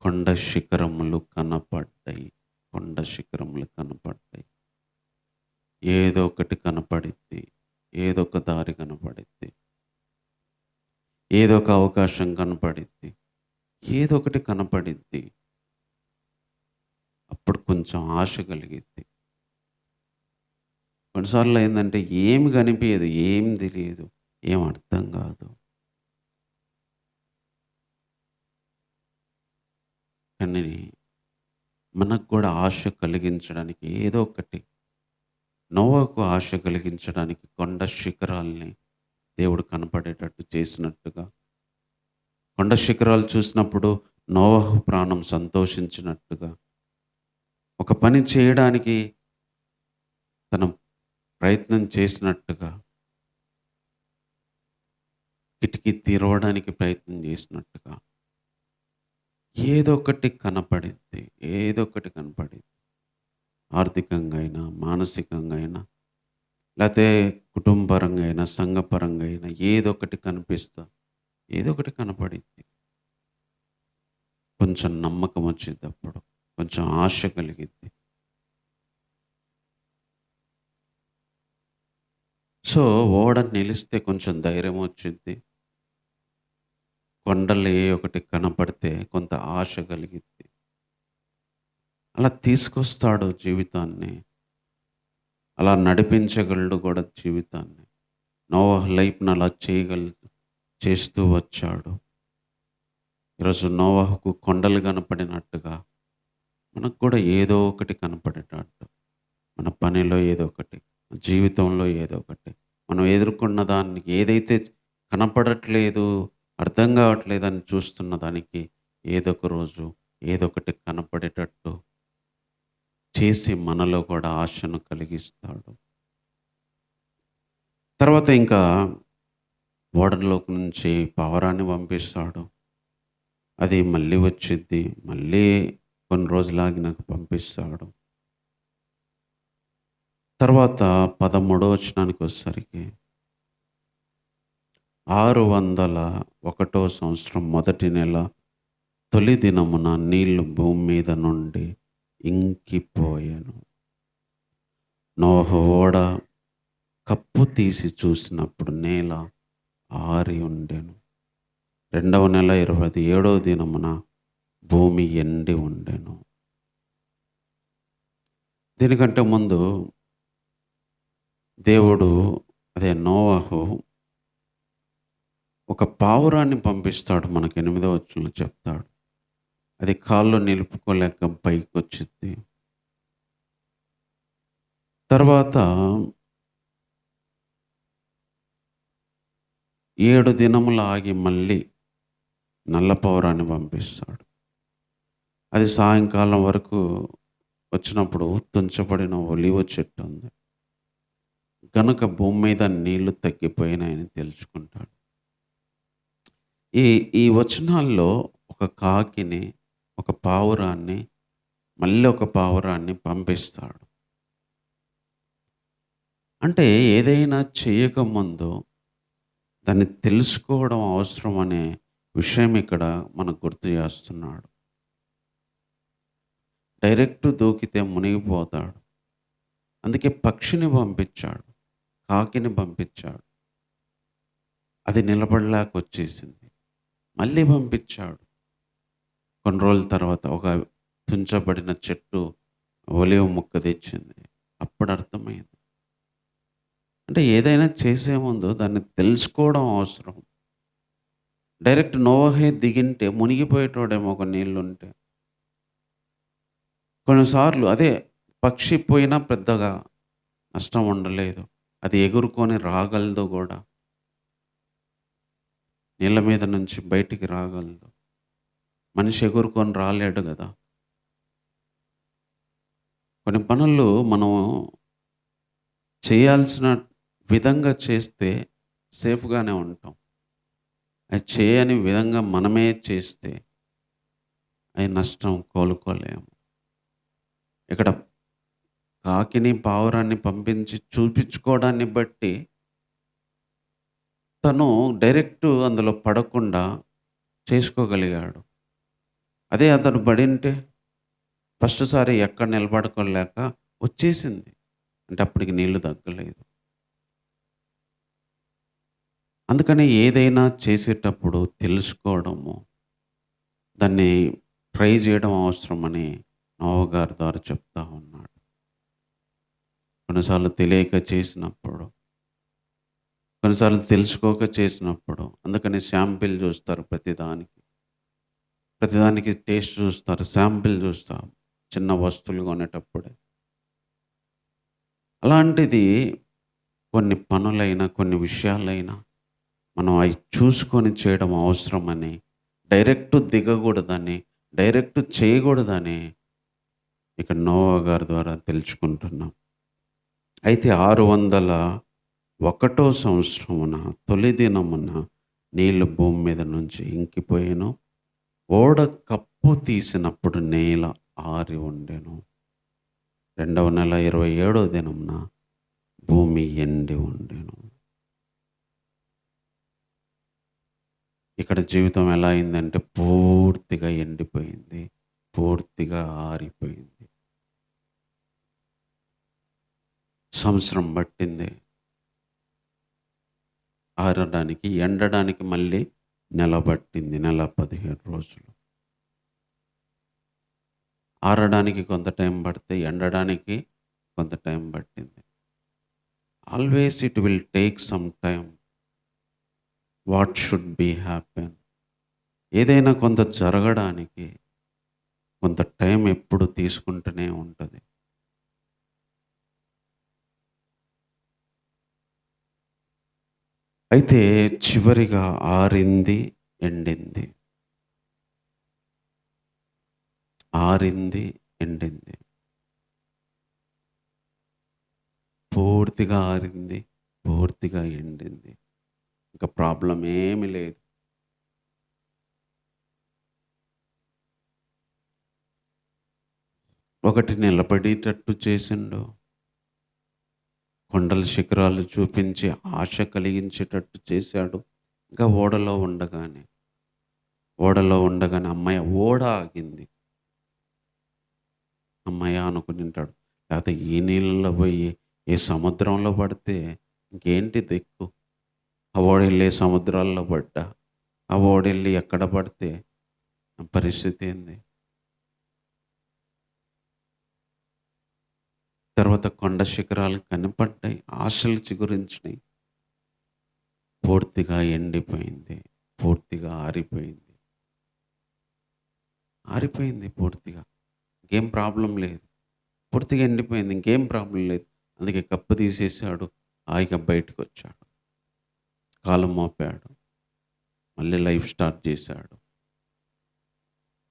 కొండ శిఖరములు కనపడ్డాయి, కొండ శిఖరములు కనపడ్డాయి. ఏదో ఒకటి కనపడిద్ది, ఏదో ఒక దారి కనపడిద్ది, ఏదో ఒక అవకాశం కనపడిద్ది, ఏదో ఒకటి కనపడిద్ది. అప్పుడు కొంచెం ఆశ కలిగిద్ది. కొన్నిసార్లు ఏంటంటే ఏమి కనిపించదు, ఏం తెలియదు, ఏం అర్థం కాదు. కానీ మనకు కూడా ఆశ కలిగించడానికి ఏదో ఒకటి, నోవాకు ఆశ కలిగించడానికి కొండ శిఖరాల్ని దేవుడు కనపడేటట్టు చేసినట్టుగా, కొండ శిఖరాలు చూసినప్పుడు నోవాహు ప్రాణం సంతోషించినట్టుగా, ఒక పని చేయడానికి తన ప్రయత్నం చేసినట్టుగా, కిటికీ తెరవడానికి ప్రయత్నం చేసినట్టుగా ఏదో ఒకటి కనపడిద్ది. ఏదో ఒకటి కనపడిద్ది. ఆర్థికంగా అయినా, మానసికంగా అయినా, లేతే కుటుంబపరంగా అయినా, సంఘపరంగా అయినా ఏదో ఒకటి కనిపిస్తా, ఏదో ఒకటి కనపడిద్ది. కొంచెం నమ్మకం వచ్చిద్దప్పుడు. కొంచెం ఆశ కలిగిద్ది. సో, ఓడ నిలిస్తే కొంచెం ధైర్యం వచ్చిద్ది. కొండలు ఏ ఒకటి కనపడితే కొంత ఆశ కలిగిద్ది. అలా తీసుకొస్తాడు జీవితాన్ని. అలా నడిపించగలడు కూడా జీవితాన్ని. నోవహు లైఫ్‌ని అలా చేస్తూ వచ్చాడు. ఈరోజు నోవహుకు కొండలు కనపడినట్టుగా మనకు కూడా ఏదో ఒకటి కనపడేటట్టు. మన పనిలో ఏదో ఒకటి, మన జీవితంలో ఏదో ఒకటి. మనం ఎదుర్కొన్న దానికి ఏదైతే కనపడట్లేదు, అర్థం కావట్లేదని చూస్తున్న దానికి ఏదో ఒక రోజు ఏదో ఒకటి కనపడేటట్టు చేసి మనలో కూడా ఆశను కలిగిస్తాడు. తర్వాత ఇంకా ఓడలోకి నుంచి పావురాన్ని పంపిస్తాడు. అది మళ్ళీ వచ్చిద్ది. మళ్ళీ కొన్ని రోజులు ఆగినాక పంపిస్తాడు. తర్వాత 13వ వచనానికి వచ్చేసరికి 601 సంవత్సరం మొదటి నెల తొలి దినమున నీళ్లు భూమి మీద నుండి ఇంకిపోయాను. నోవహు ఓడ కప్పు తీసి చూసినప్పుడు నేల ఆరి ఉండెను. 2వ నెల 27వ దినమున భూమి ఎండి ఉండెను. దీనికంటే ముందు దేవుడు నోవహు ఒక పావురాన్ని పంపిస్తాడు. మనకు 8వ వచనంలో చెప్తాడు. అది కాళ్ళు నిలుపుకోలేక పైకి వచ్చింది. తర్వాత 7 దినములు ఆగి మళ్ళీ నల్ల పావురాన్ని పంపిస్తాడు. అది సాయంకాలం వరకు వచ్చినప్పుడు తుంచబడిన ఒలీవ చెట్టు ఉంది కనుక భూమి మీద నీళ్లు తగ్గిపోయినాయని తెలుసుకుంటాడు. ఈ ఈ వచనాల్లో ఒక కాకిని, ఒక పావురాన్ని, మళ్ళీ ఒక పావురాన్ని పంపిస్తాడు. అంటే ఏదైనా చేయకముందు దాన్ని తెలుసుకోవడం అవసరం అనే విషయం ఇక్కడ మనకు గుర్తు చేస్తున్నాడు. డైరెక్ట్ దూకితే మునిగిపోతాడు. అందుకే పక్షిని పంపించాడు, కాకిని పంపించాడు. అది నిలబడలేక వచ్చేసింది. మళ్ళీ పంపించాడు. కొన్ని రోజుల తర్వాత ఒక తుంచబడిన చెట్టు ఒలీవ ముక్క తెచ్చింది. అప్పుడు అర్థమైంది. అంటే ఏదైనా చేసే ముందు దాన్ని తెలుసుకోవడం అవసరం. డైరెక్ట్ నోవహే దిగింటే మునిగిపోయేటోడేమో ఒక నీళ్ళుంటే. కొన్నిసార్లు పక్షి పోయినా పెద్దగా నష్టం ఉండలేదు. అది ఎగురుకొని రాగలదు కూడా. నీళ్ళ మీద నుంచి బయటికి రాగలదు. మనిషి ఎగురుకొని రాలేడు కదా. కొన్ని పనులు మనం చేయాల్సిన విధంగా చేస్తే సేఫ్గానే ఉంటాం. అది చేయని విధంగా మనమే చేస్తే అవి నష్టం కోలుకోలేము. ఇక్కడ కాకిని పావురాన్ని పంపించి చూపించుకోవడాన్ని బట్టి తను డైరెక్ట్ అందులో పడకుండా చేసుకోగలిగాడు. అతను పడింటే ఫస్ట్ సారి ఎక్కడ నిలబడుకోలేక వచ్చేసింది. అంటే అప్పటికి నీళ్లు తగ్గలేదు. అందుకని ఏదైనా చేసేటప్పుడు తెలుసుకోవడము, దాన్ని ట్రై చేయడం అవసరమని నోవహు గారి ద్వారా చెప్తా ఉన్నాడు. కొన్నిసార్లు తెలియక చేసినప్పుడు, కొన్నిసార్లు తెలుసుకోక చేసినప్పుడు, అందుకని శాంపిల్ చూస్తారు ప్రతిదానికి టేస్ట్ చూస్తారు, శాంపిల్ చూస్తారు చిన్న వస్తువులు కొనేటప్పుడే. అలాంటిది కొన్ని పనులైనా, కొన్ని విషయాలైనా మనం అవి చూసుకొని చేయడం అవసరమని, డైరెక్ట్ దిగకూడదని, డైరెక్ట్ చేయకూడదని ఇక్కడ నోవహు గారి ద్వారా తెలుసుకుంటున్నాం. అయితే 601 సంవత్సరమున తొలి దినమున నీళ్లు భూమి మీద నుంచి ఇంకిపోయెను. ఓడ కప్పు తీసినప్పుడు నేల ఆరి ఉండెను. 2వ నెల 27వ దినమున భూమి ఎండి ఉండెను. ఇక్కడ జీవితం ఎలా అయిందంటే పూర్తిగా ఎండిపోయింది, పూర్తిగా ఆరిపోయింది. సంవత్సరం పట్టింది ఆరడానికి, ఎండడానికి మళ్ళీ నెల పట్టింది, నెల 15 రోజులు. ఆరడానికి కొంత టైం పడితే ఎండడానికి కొంత టైం పట్టింది. Always it will take some time. What should be happen, ఏదైనా కొంత జరగడానికి కొంత టైం ఎప్పుడు తీసుకుంటూనే ఉంటుంది. అయితే చివరిగా ఆరింది, ఎండింది. ఆరింది, ఎండింది. పూర్తిగా ఆరింది, పూర్తిగా ఎండింది. ఇంకా ప్రాబ్లం ఏమీ లేదు. ఒకటి నిలబడేటట్టు చేసిండు, కొండల శిఖరాలు చూపించి ఆశ కలిగించేటట్టు చేశాడు. ఇంకా ఓడలో ఉండగానే అమ్మాయి ఓడ ఆగింది. అమ్మాయి అనుకుని ఉంటాడు, లేకపోతే ఈ నీళ్ళలో పోయి ఏ సముద్రంలో పడితే ఇంకేంటి దిక్కు. ఆ ఓడెళ్ళి సముద్రాల్లో పడ్డా, ఆ ఓడెళ్ళి ఎక్కడ పడితే పరిస్థితి ఏంది. తర్వాత కొండ శిఖరాలు కనపడ్డాయి, ఆశలు చిగురించినాయి. పూర్తిగా ఎండిపోయింది, పూర్తిగా ఆరిపోయింది. పూర్తిగా. ఇంకేం ప్రాబ్లం లేదు. పూర్తిగా ఎండిపోయింది, ఇంకేం ప్రాబ్లం లేదు. అందుకే కప్పు తీసేసాడు, హాయిగా బయటకు వచ్చాడు, కాలం మోపాడు, మళ్ళీ లైఫ్ స్టార్ట్ చేశాడు,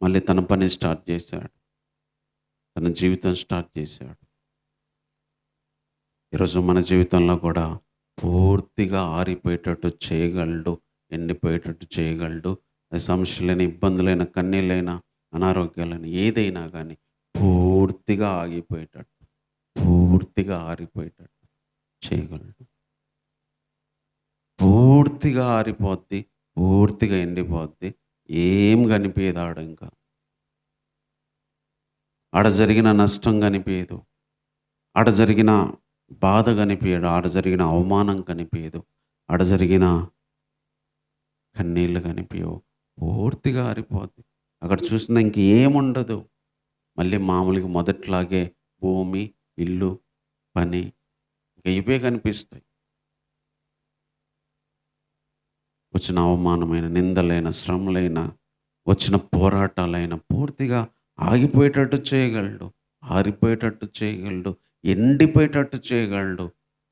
మళ్ళీ తన పని స్టార్ట్ చేశాడు, తన జీవితం స్టార్ట్ చేశాడు. ఈరోజు మన జీవితంలో కూడా పూర్తిగా ఆరిపోయేటట్టు చేయగలడు, ఎండిపోయేటట్టు చేయగలడు. అది సమస్యలైన, ఇబ్బందులైన, కన్నీళ్ళైన, అనారోగ్యాలైన ఏదైనా కానీ పూర్తిగా ఆగిపోయేటట్టు, పూర్తిగా ఆరిపోయేటట్టు చేయగలడు. పూర్తిగా ఆరిపోద్ది, పూర్తిగా ఎండిపోద్ది, ఏం కనిపించదు ఆడ. ఇంకా ఆడ జరిగిన నష్టం కనిపించదు, ఆడ జరిగిన బాధ కనిపించదు, ఆడ జరిగిన అవమానం కనిపించదు, ఆడ జరిగిన కన్నీళ్ళు కనిపించవు. పూర్తిగా ఆరిపోద్ది. అక్కడ చూసిన ఇంకేముండదు. మళ్ళీ మామూలుగా మొదట్లాగే భూమి, ఇల్లు, పని ఇంకా ఇవే కనిపిస్తాయి. వచ్చిన అవమానమైన, నిందలైన, శ్రమలైన, వచ్చిన పోరాటాలైన పూర్తిగా ఆగిపోయేటట్టు చేయగలడు, ఆరిపోయేటట్టు చేయగలడు, ఎండిపోయేటట్టు చేయగలడు,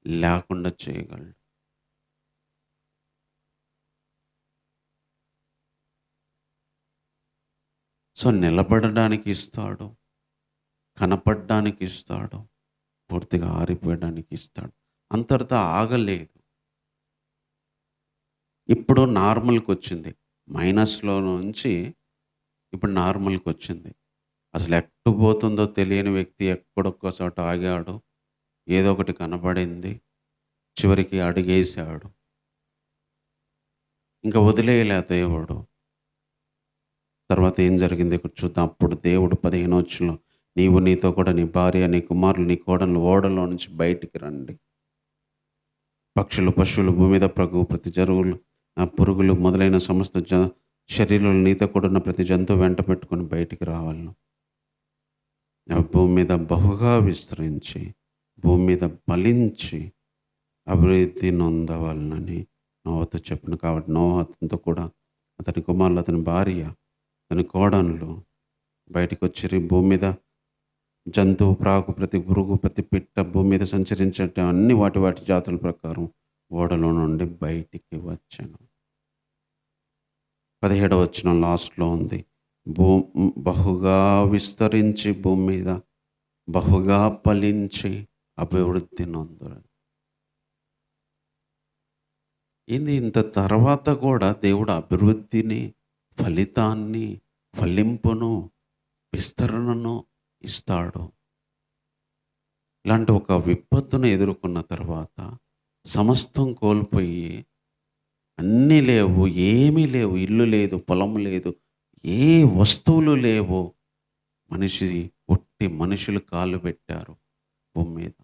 లేకుండా చేయగలడు. సో నిలబడడానికి ఇస్తాడు, కనపడడానికి ఇస్తాడు, పూర్తిగా ఆరిపోయడానికి ఇస్తాడు. అంతటితో ఆగలేదు. ఇప్పుడు నార్మల్కి వచ్చింది, మైనస్లో నుంచి ఇప్పుడు నార్మల్కి వచ్చింది. అసలు ఎట్టు పోతుందో తెలియని వ్యక్తి ఎక్కడొక్క చోట ఆగాడు, ఏదో ఒకటి కనబడింది, చివరికి అడుగేశాడు. ఇంకా వదిలేయలే దేవుడు. తర్వాత ఏం జరిగింది ఇక్కడ చూద్దాం. అప్పుడు దేవుడు 15వ వచనంలో, నీవు, నీతో కూడా నీ భార్య, నీ కుమారులు, నీ కోడలు ఓడలో నుంచి బయటికి రండి. పక్షులు, పశువులు, భూమి మీద ప్రగు ప్రతి జరువులు, పురుగులు మొదలైన సమస్త శరీరంలో నీతో కూడా ఉన్న ప్రతి జంతువు వెంట పెట్టుకొని బయటికి రావాలను. భూమి మీద బహుగా విస్తరించి, భూమి మీద ఫలించి అభివృద్ధి నొందవాలనని నోవాతో చెప్పిన. కాబట్టి నోవా, అతనితో కూడా అతని కుమారులు, అతని భార్య, అతని కోడన్లు బయటకు వచ్చి భూమి మీద జంతువు, ప్రాకు, ప్రతి పురుగు, ప్రతి పిట్ట, భూమి మీద సంచరించే అన్ని వాటి జాతుల ప్రకారం ఓడలో నుండి బయటికి వచ్చాను. 17వ వచనం లాస్ట్లో ఉంది, బహుగా విస్తరించి, భూమి మీద బహుగా ఫలించి అభివృద్ధి నొందురు. ఏంది ఇంత తర్వాత కూడా దేవుడు అభివృద్ధిని, ఫలితాన్ని, ఫలింపును, విస్తరణను ఇస్తాడు. ఇలాంటి ఒక విపత్తును ఎదుర్కొన్న తర్వాత సమస్తం కోల్పోయి అన్నీ లేవు, ఏమీ లేవు, ఇల్లు లేదు, పొలం లేదు, ఏ వస్తువులు లేవు. మనుషులు కాళ్ళు పెట్టారు భూమి మీద.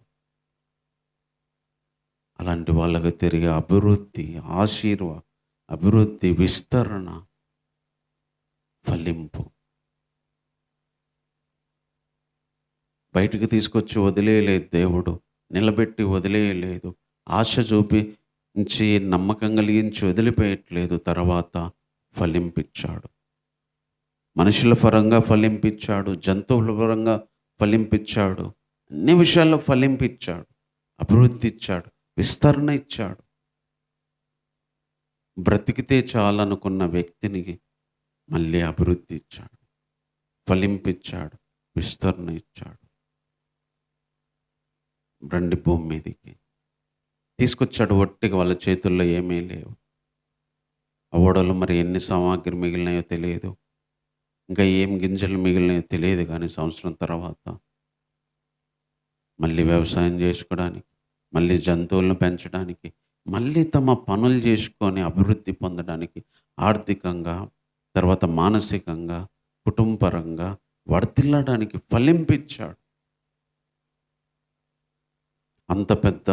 అలాంటి వాళ్ళకు తిరిగి అభివృద్ధి, అభివృద్ధి, విస్తరణ, ఫలింపు బయటికి తీసుకొచ్చి వదిలేయలేదు దేవుడు, నిలబెట్టి వదిలేయలేదు, ఆశ చూపించి నమ్మకం కలిగించి వదిలిపెట్టలేదు. తర్వాత ఫలింపించాడు. మనుషుల పరంగా ఫలింపించాడు, జంతువుల పరంగా ఫలింపించాడు, అన్ని విషయాల్లో ఫలింపించాడు, అభివృద్ధి ఇచ్చాడు, విస్తరణ ఇచ్చాడు. బ్రతికితే చాలనుకున్న వ్యక్తిని మళ్ళీ అభివృద్ధి ఇచ్చాడు, ఫలింపించాడు, విస్తరణ ఇచ్చాడు. రండి భూమి మీదకి తీసుకొచ్చాడు. ఒట్టిగా వాళ్ళ చేతుల్లో ఏమీ లేవు. ఆ ఓడలో మరి ఎన్ని సామాగ్రి మిగిలినాయో తెలియదు, ఇంకా ఏం గింజలు మిగిలినాయో తెలియదు. కానీ సంవత్సరం తర్వాత మళ్ళీ వ్యవసాయం చేసుకోవడానికి, మళ్ళీ జంతువులను పెంచడానికి, మళ్ళీ తమ పనులు చేసుకొని అభివృద్ధి పొందడానికి, ఆర్థికంగా, తర్వాత మానసికంగా, కుటుంబపరంగా వర్ధిల్లడానికి ఫలింపించాడు. అంత పెద్ద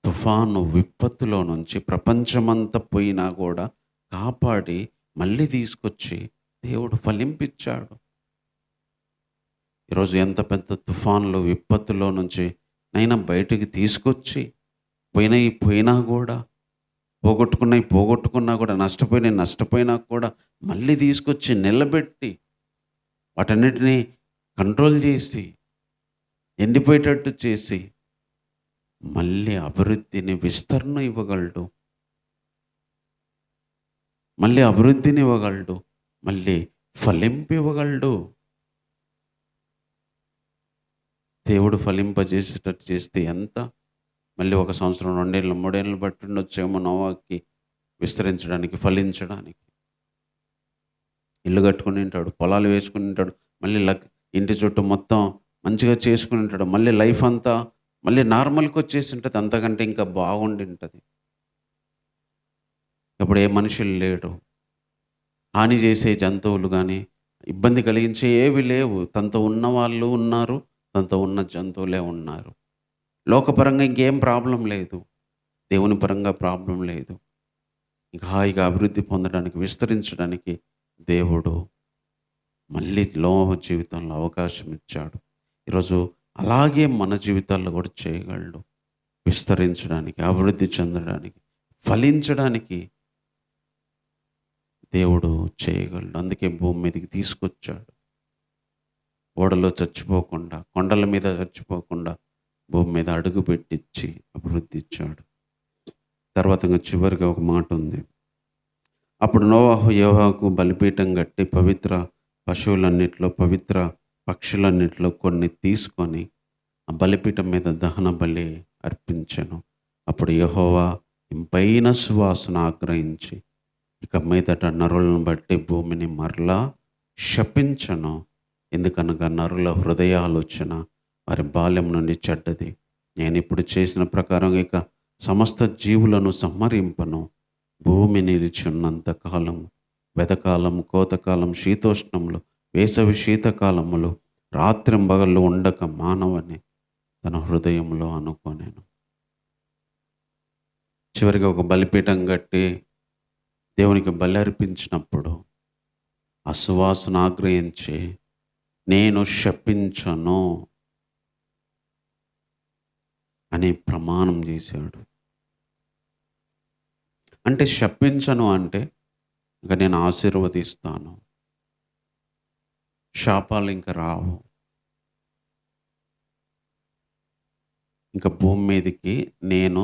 తుఫాను విపత్తులో నుంచి ప్రపంచమంతా పోయినా కూడా కాపాడి మళ్ళీ తీసుకొచ్చి దేవుడు ఫలింపించాడు. ఈరోజు ఎంత పెద్ద తుఫాన్లు విపత్తులో నుంచి నైనా బయటికి తీసుకొచ్చి పోయినా కూడా పోగొట్టుకున్నా కూడా నష్టపోయినా కూడా మళ్ళీ తీసుకొచ్చి నిలబెట్టి వాటన్నిటినీ కంట్రోల్ చేసి ఎండిపోయేటట్టు చేసి మళ్ళీ అభివృద్ధిని, విస్తరణ ఇవ్వగలడు, మళ్ళీ అభివృద్ధిని ఇవ్వగలడు, మళ్ళీ ఫలింపు ఇవ్వగలడు. దేవుడు ఫలింపజేసేటట్టు చేస్తే ఎంత మళ్ళీ 1 సంవత్సరం, 2 ఏళ్ళు, 3 ఏళ్ళు బట్టి ఉండొచ్చేమో నోవాకి విస్తరించడానికి, ఫలించడానికి. ఇల్లు కట్టుకుని ఉంటాడు, పొలాలు వేసుకుని ఉంటాడు, మళ్ళీ ఇంటి చుట్టూ మొత్తం మంచిగా చేసుకుని ఉంటాడు, మళ్ళీ లైఫ్ అంతా మళ్ళీ నార్మల్కి వచ్చేసి ఉంటుంది, అంతకంటే ఇంకా బాగుండి ఉంటుంది. ఇప్పుడు ఏ మనుషులు లేడు, హాని చేసే జంతువులు కానీ ఇబ్బంది కలిగించే ఏవి లేవు. తనతో ఉన్న వాళ్ళు ఉన్నారు, తనతో ఉన్న జంతువులే ఉన్నారు. లోకపరంగా ఇంకేం ప్రాబ్లం లేదు, దేవుని పరంగా ప్రాబ్లం లేదు. ఇంకా హాయిగా అభివృద్ధి పొందడానికి, విస్తరించడానికి దేవుడు మళ్ళీ జీవితంలో అవకాశం ఇచ్చాడు. ఈరోజు అలాగే మన జీవితాల్లో కూడా చేయగలడు. విస్తరించడానికి, అభివృద్ధి చెందడానికి, ఫలించడానికి దేవుడు చేయగలడు. అందుకే భూమి మీదకి తీసుకొచ్చాడు. ఓడలో చచ్చిపోకుండా, కొండల మీద చచ్చిపోకుండా భూమి మీద అడుగు పెట్టించి అభివృద్ధి ఇచ్చాడు. తర్వాత చివరిగా ఒక మాట ఉంది. అప్పుడు నోవాహు యెహోవాకు బలిపీఠం కట్టి పవిత్ర పశువులన్నిట్లో, పవిత్ర పక్షులన్నిట్లో కొన్ని తీసుకొని ఆ బలిపీఠం మీద దహన బలి అర్పించెను. అప్పుడు యెహోవా ఇంపైన సువాసన ఆగ్రహించి ఇక మీదట నరులను బట్టి భూమిని మరలా శపించను. ఎందుకనగా నరుల హృదయ ఆలోచన వారి బాల్యం నుండి చెడ్డది. నేను ఇప్పుడు చేసిన ప్రకారం ఇక సమస్త జీవులను సంహరింపను. భూమి నిలిచి ఉన్నంత కాలం, వెదకాలం, కోతకాలం, శీతోష్ణములు, వేసవి శీతకాలములు, రాత్రింబగళ్ళు ఉండక మానవని తన హృదయంలో అనుకోనేను. చివరిగా ఒక బలిపీఠం కట్టి దేవునికి బలి అర్పించినప్పుడు ఆ సువాసన ఆగ్రహించి నేను శపించను అని ప్రమాణం చేశాడు. అంటే శపించను అంటే ఇంకా నేను ఆశీర్వదిస్తాను, శాపాలు ఇంకా రావు, ఇంకా భూమి మీదకి నేను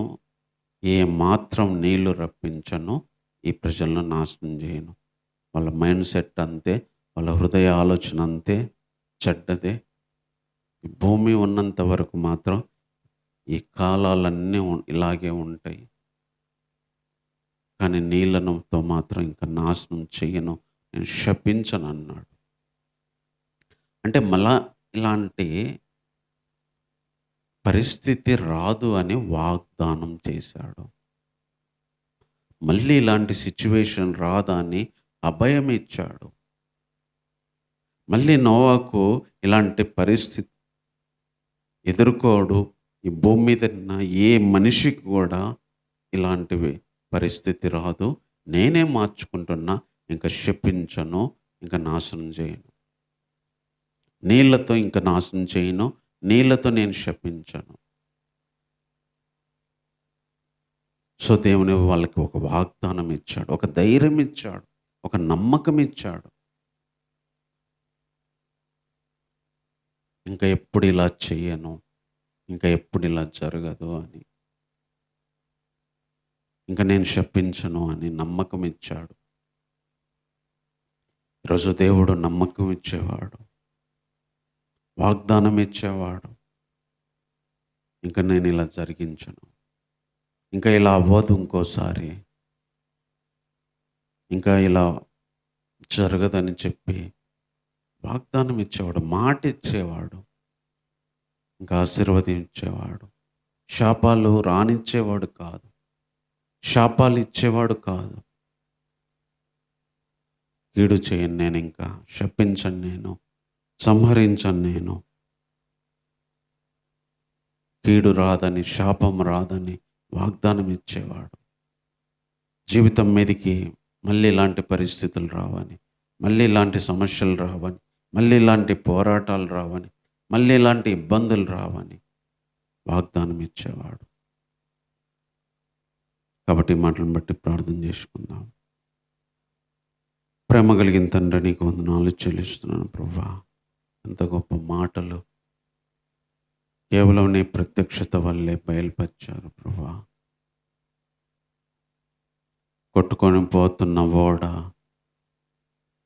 ఏ మాత్రం నీళ్లు రప్పించను, ఈ ప్రజలను నాశనం చేయను. వాళ్ళ మైండ్ సెట్ అంతే, వాళ్ళ హృదయ ఆలోచన అంతే చెడ్డదే. భూమి ఉన్నంత వరకు మాత్రం ఈ కాలాలన్నీ ఇలాగే ఉంటాయి. కానీ నీళ్ళనుతో మాత్రం ఇంకా నాశనం చెయ్యను, నేను శపించను అన్నాడు. అంటే మళ్ళా ఇలాంటి పరిస్థితి రాదు అని వాగ్దానం చేశాడు. మళ్ళీ ఇలాంటి సిచ్యువేషన్ రాదా అని అభయం ఇచ్చాడు. మళ్ళీ నోవాకు ఇలాంటి పరిస్థితి ఎదుర్కోడు. ఈ భూమి మీద ఉన్న ఏ మనిషికి కూడా ఇలాంటివి పరిస్థితి రాదు. నేనే మార్చుకుంటున్నా, ఇంకా శపించను, ఇంకా నాశనం చేయను. నీళ్లతో ఇంకా నాశనం చేయను, నీళ్లతో నేను శపించను. సో దేవుని వాళ్ళకి ఒక వాగ్దానం ఇచ్చాడు, ఒక ధైర్యం ఇచ్చాడు, ఒక నమ్మకం ఇచ్చాడు. ఇంకా ఎప్పుడు ఇలా చెయ్యను, ఇంకా ఎప్పుడు ఇలా జరగదు అని, ఇంకా నేను శపించను అని నమ్మకం ఇచ్చాడు. ఈరోజు దేవుడు నమ్మకం ఇచ్చేవాడు, వాగ్దానం ఇచ్చేవాడు. ఇంకా నేను ఇలా జరిగించను, ఇంకా ఇలా అవ్వదు ఇంకోసారి, ఇంకా ఇలా జరగదని చెప్పి వాగ్దానం ఇచ్చేవాడు, మాట ఇచ్చేవాడు, ఇంకా ఆశీర్వదించేవాడు. శాపాలు రానిచ్చేవాడు కాదు, శాపాలు ఇచ్చేవాడు కాదు. కీడు చేయను నేను, ఇంకా శపించను నేను, సంహరించను నేను. కీడు రాదని, శాపం రాదని వాగ్దానం ఇచ్చేవాడు. జీవితం మీదకి మళ్ళీ ఇలాంటి పరిస్థితులు రావని, మళ్ళీ ఇలాంటి సమస్యలు రావని, మళ్ళీ ఇలాంటి పోరాటాలు రావని, మళ్ళీ ఇలాంటి ఇబ్బందులు రావని వాగ్దానం ఇచ్చేవాడు. కాబట్టి ఈ మాటలను బట్టి ప్రార్థన చేసుకుందాం. ప్రేమ కలిగిన తండ్రి, నీకు వందనాలు చెల్లిస్తున్నాను ప్రభువా. ఎంత గొప్ప మాటలు కేవలం నీ ప్రత్యక్షత వల్లే బయలుపరిచారు ప్రభువా. కొట్టుకొని పోతున్న ఓడ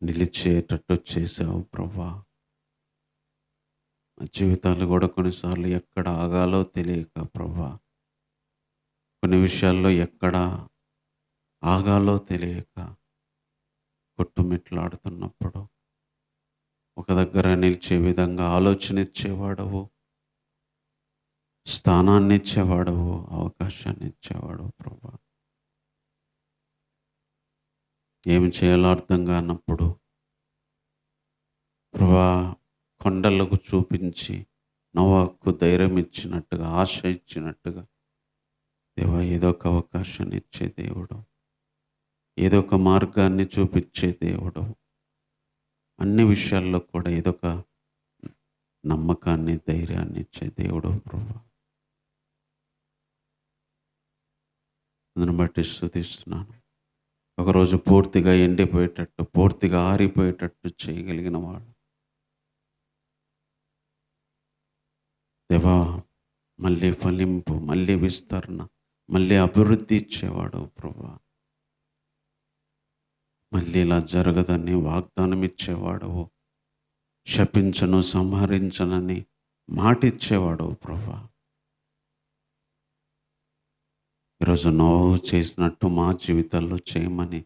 నిలిచేటట్టు చేసావు ప్రభువా. మా జీవితాలు కూడా కొన్నిసార్లు ఎక్కడ ఆగాలో తెలియక ప్రభువా, కొన్ని విషయాల్లో ఎక్కడ ఆగాలో తెలియక కొట్టుమిట్లాడుతున్నప్పుడు ఒక దగ్గర నిలిచే విధంగా ఆలోచన ఇచ్చేవాడవు, స్థానాన్ని ఇచ్చేవాడవు, అవకాశాన్ని ఇచ్చేవాడవు ప్రభువా. ఏమి చేయాలో అర్థం కానప్పుడు ప్రభువా కొండలకు చూపించి నోవాకు ధైర్యం ఇచ్చినట్టుగా, ఆశ ఇచ్చినట్టుగా దేవా ఏదో ఒక అవకాశాన్ని ఇచ్చే దేవుడు, ఏదో ఒక మార్గాన్ని చూపించే దేవుడు, అన్ని విషయాల్లో కూడా ఏదో ఒక నమ్మకాన్ని, ధైర్యాన్ని ఇచ్చే దేవుడు ప్రభువా. అందును బట్టి స్తుతిస్తున్నాను. ఒకరోజు పూర్తిగా ఎండిపోయేటట్టు, పూర్తిగా ఆరిపోయేటట్టు చేయగలిగిన వాడు దేవా. మళ్ళీ ఫలింపు, మళ్ళీ విస్తరణ, మళ్ళీ అభివృద్ధి ఇచ్చేవాడు ప్రభువా. మళ్ళీ ఇలా జరగదని వాగ్దానం ఇచ్చేవాడు, శపించను, సంహరించనని మాట ఇచ్చేవాడు ప్రభువా. ఈరోజు నోవు చేసినట్టు మా జీవితాల్లో చేయమని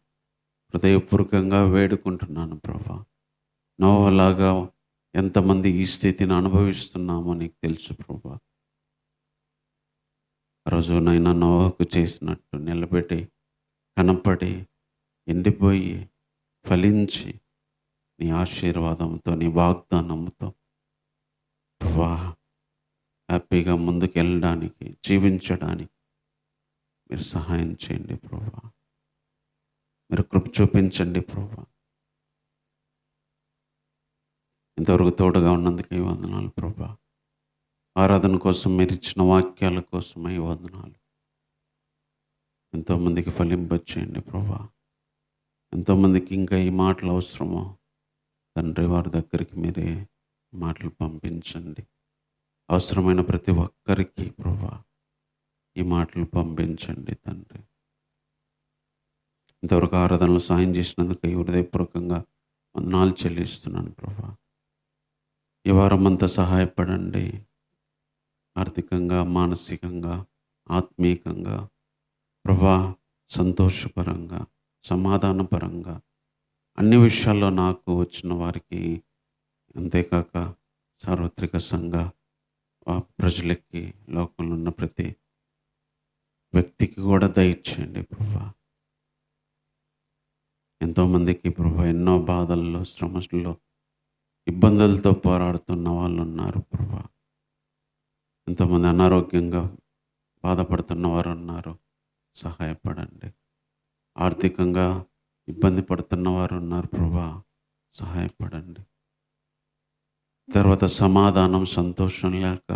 హృదయపూర్వకంగా వేడుకుంటున్నాను ప్రభువా. నోవలాగా ఎంతమంది ఈ స్థితిని అనుభవిస్తున్నామో నీకు తెలుసు ప్రభువా. ఆ రోజు నైనా నోవాకు చేసినట్టు నిలబెట్టి, కనపడి, ఎండిపోయి, ఫలించి, నీ ఆశీర్వాదంతో, నీ వాగ్దానంతో ప్రభువా హ్యాపీగా ముందుకు వెళ్ళడానికి, జీవించడానికి మీరు సహాయం చేయండి ప్రభువా. మీరు కృప చూపించండి ప్రభువా. ఇంతవరకు తోడుగా ఉన్నందుకే వందనాలు ప్రభువా. ఆరాధన కోసం మీరు ఇచ్చిన వాక్యాల కోసమై వందనాలు. ఎంతోమందికి ఫలింపచేయండి ప్రభువా. ఎంతోమందికి ఇంకా ఈ మాటలు అవసరమో తండ్రి, వారి దగ్గరికి మీరే మాటలు పంపించండి. అవసరమైన ప్రతి ఒక్కరికి ప్రభువా ఈ మాటలు పంపించండి తండ్రి. ఇంతవరకు ఆరాధనలో సాయం చేసినందుకు హృదయపూర్వకంగా వందనాలు చెల్లిస్తున్నాను ప్రభువా. ఈ వారం అంతా సహాయపడండి. ఆర్థికంగా, మానసికంగా, ఆత్మీయంగా ప్రభా సంతోషపరంగా, సమాధానపరంగా అన్ని విషయాల్లో నాకు వచ్చిన వారికి, అంతేకాక సార్వత్రిక సంఘ ప్రజలకి, లోకంలో ఉన్న ప్రతి వ్యక్తికి కూడా దయచేయండి ప్రభా. ఎంతోమందికి ప్రభా ఎన్నో బాధల్లో, శ్రమల్లో, ఇబ్బందులతో పోరాడుతున్న వాళ్ళు ఉన్నారు ప్రభా. ఎంతోమంది అనారోగ్యంగా బాధపడుతున్న వారు ఉన్నారు, సహాయపడండి. ఆర్థికంగా ఇబ్బంది పడుతున్న వారు ఉన్నారు ప్రభా, సహాయపడండి. తర్వాత సమాధానం, సంతోషం లేక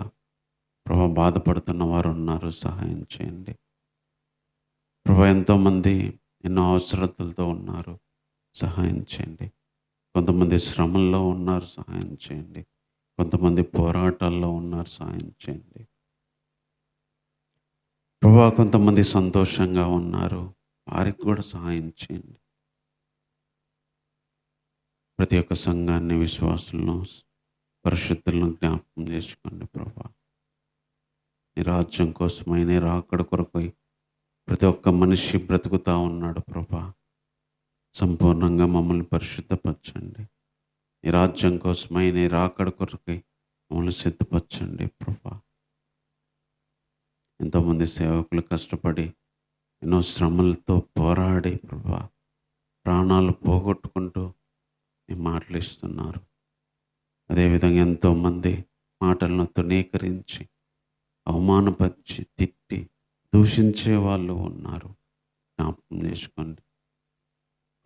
ప్రభా బాధపడుతున్న వారు ఉన్నారు, సహాయం చేయండి ప్రభా. ఎంతోమంది ఎన్నో అవసరతలతో ఉన్నారు, సహాయం చేయండి. కొంతమంది శ్రమల్లో ఉన్నారు, సహాయం చేయండి. కొంతమంది పోరాటాల్లో ఉన్నారు, సహాయం చేయండి ప్రభా. కొంతమంది సంతోషంగా ఉన్నారు, వారికి కూడా సహాయం చేయండి. ప్రతి ఒక్క సంఘాన్ని, విశ్వాసులను, పరిశుద్ధులను జ్ఞాపకం చేసుకోండి ప్రభా. నీ రాజ్యం కోసమై, నీ రాకడ కొరకై ప్రతి ఒక్క మనిషి బ్రతుకుతూ ఉన్నాడు ప్రభా. సంపూర్ణంగా మమ్మల్ని పరిశుద్ధపరచండి. నీ రాజ్యం కోసమై, నీ రాకడ కొరకై మమ్మల్ని సిద్ధపరచండి ప్రభా. ఎంతోమంది సేవకులు కష్టపడి ఎన్నో శ్రమలతో పోరాడి ప్రభా ప్రాణాలు పోగొట్టుకుంటూ మీ మాటలు ఇస్తున్నారు. అదేవిధంగా ఎంతోమంది మాటలను తృణీకరించి, అవమానపరిచి, తిట్టి, దూషించే వాళ్ళు ఉన్నారు, జ్ఞాపకం చేసుకోండి.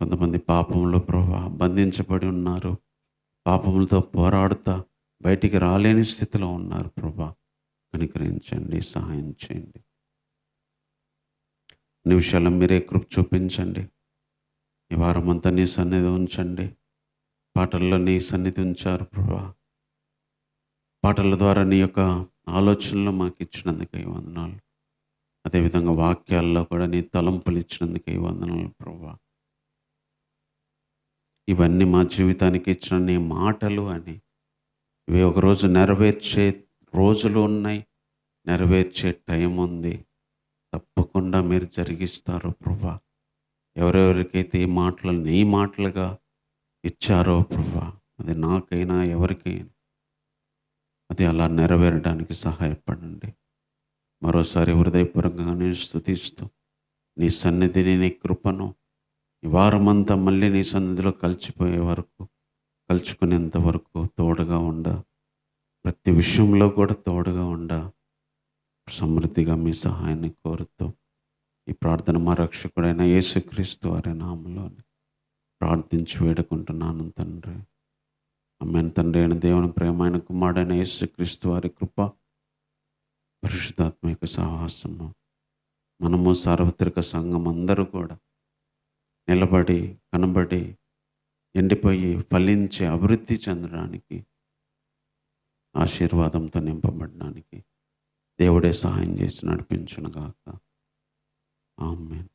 కొంతమంది పాపంలో ప్రభా బంధించబడి ఉన్నారు, పాపములతో పోరాడుతా బయటికి రాలేని స్థితిలో ఉన్నారు ప్రభా. కనికరించండి, సహాయం చేయండి. అన్ని విషయాల్లో మీరే కృప చూపించండి. ఈ వారమంతా నీ సన్నిధి ఉంచండి. పాటల్లో నీ సన్నిధి ఉంచారు ప్రభా. పాటల ద్వారా నీ యొక్క ఆలోచనలు మాకు ఇచ్చినందుకై వందనాలు. అదేవిధంగా వాక్యాల్లో కూడా నీ తలంపులు ఇచ్చినందుకై వందనాలు ప్రభా. ఇవన్నీ మా జీవితానికి ఇచ్చిన నీ మాటలు అని, ఇవి ఒకరోజు నెరవేర్చే రోజులు ఉన్నాయి, నెరవేర్చే టైం ఉంది. తప్పకుండా మీరు జరిగిస్తారు ప్రభా. ఎవరెవరికైతే ఈ మాటలు నీ మాటలుగా ఇచ్చారో ప్రభా, అది నాకైనా ఎవరికైనా అది అలా నెరవేరడానికి సహాయపడండి. మరోసారి హృదయపూర్వకంగా నేను స్తుతిస్తూ నీ సన్నిధిని, నీ కృపను ఈ వారమంతా మళ్ళీ నీ సన్నిధిలో కలిసిపోయే వరకు, కలుసుకునేంత వరకు తోడుగా ఉండ, ప్రతి విషయంలో కూడా తోడుగా ఉండ, సమృద్ధిగా మీ సహాయాన్ని కోరుతూ ఈ ప్రార్థన మా రక్షకుడైన యేసుక్రీస్తు వారి నామములో ప్రార్థించి వేడుకుంటున్నాను తండ్రి. ఆమేన్. తండ్రి అయిన దేవుని ప్రేమైన కుమారుడైన యేసుక్రీస్తు వారి కృప, పరిశుద్ధాత్మ యొక్క సహవాసము, మనము సార్వత్రిక సంఘం అందరూ కూడా నిలబడి, కనబడి, ఎండిపోయి ఫలించి అభివృద్ధి చెందడానికి, ఆశీర్వాదంతో నింపబడడానికి దేవుడే సహాయం చేసి నడిపించునుగాక. ఆమేన్.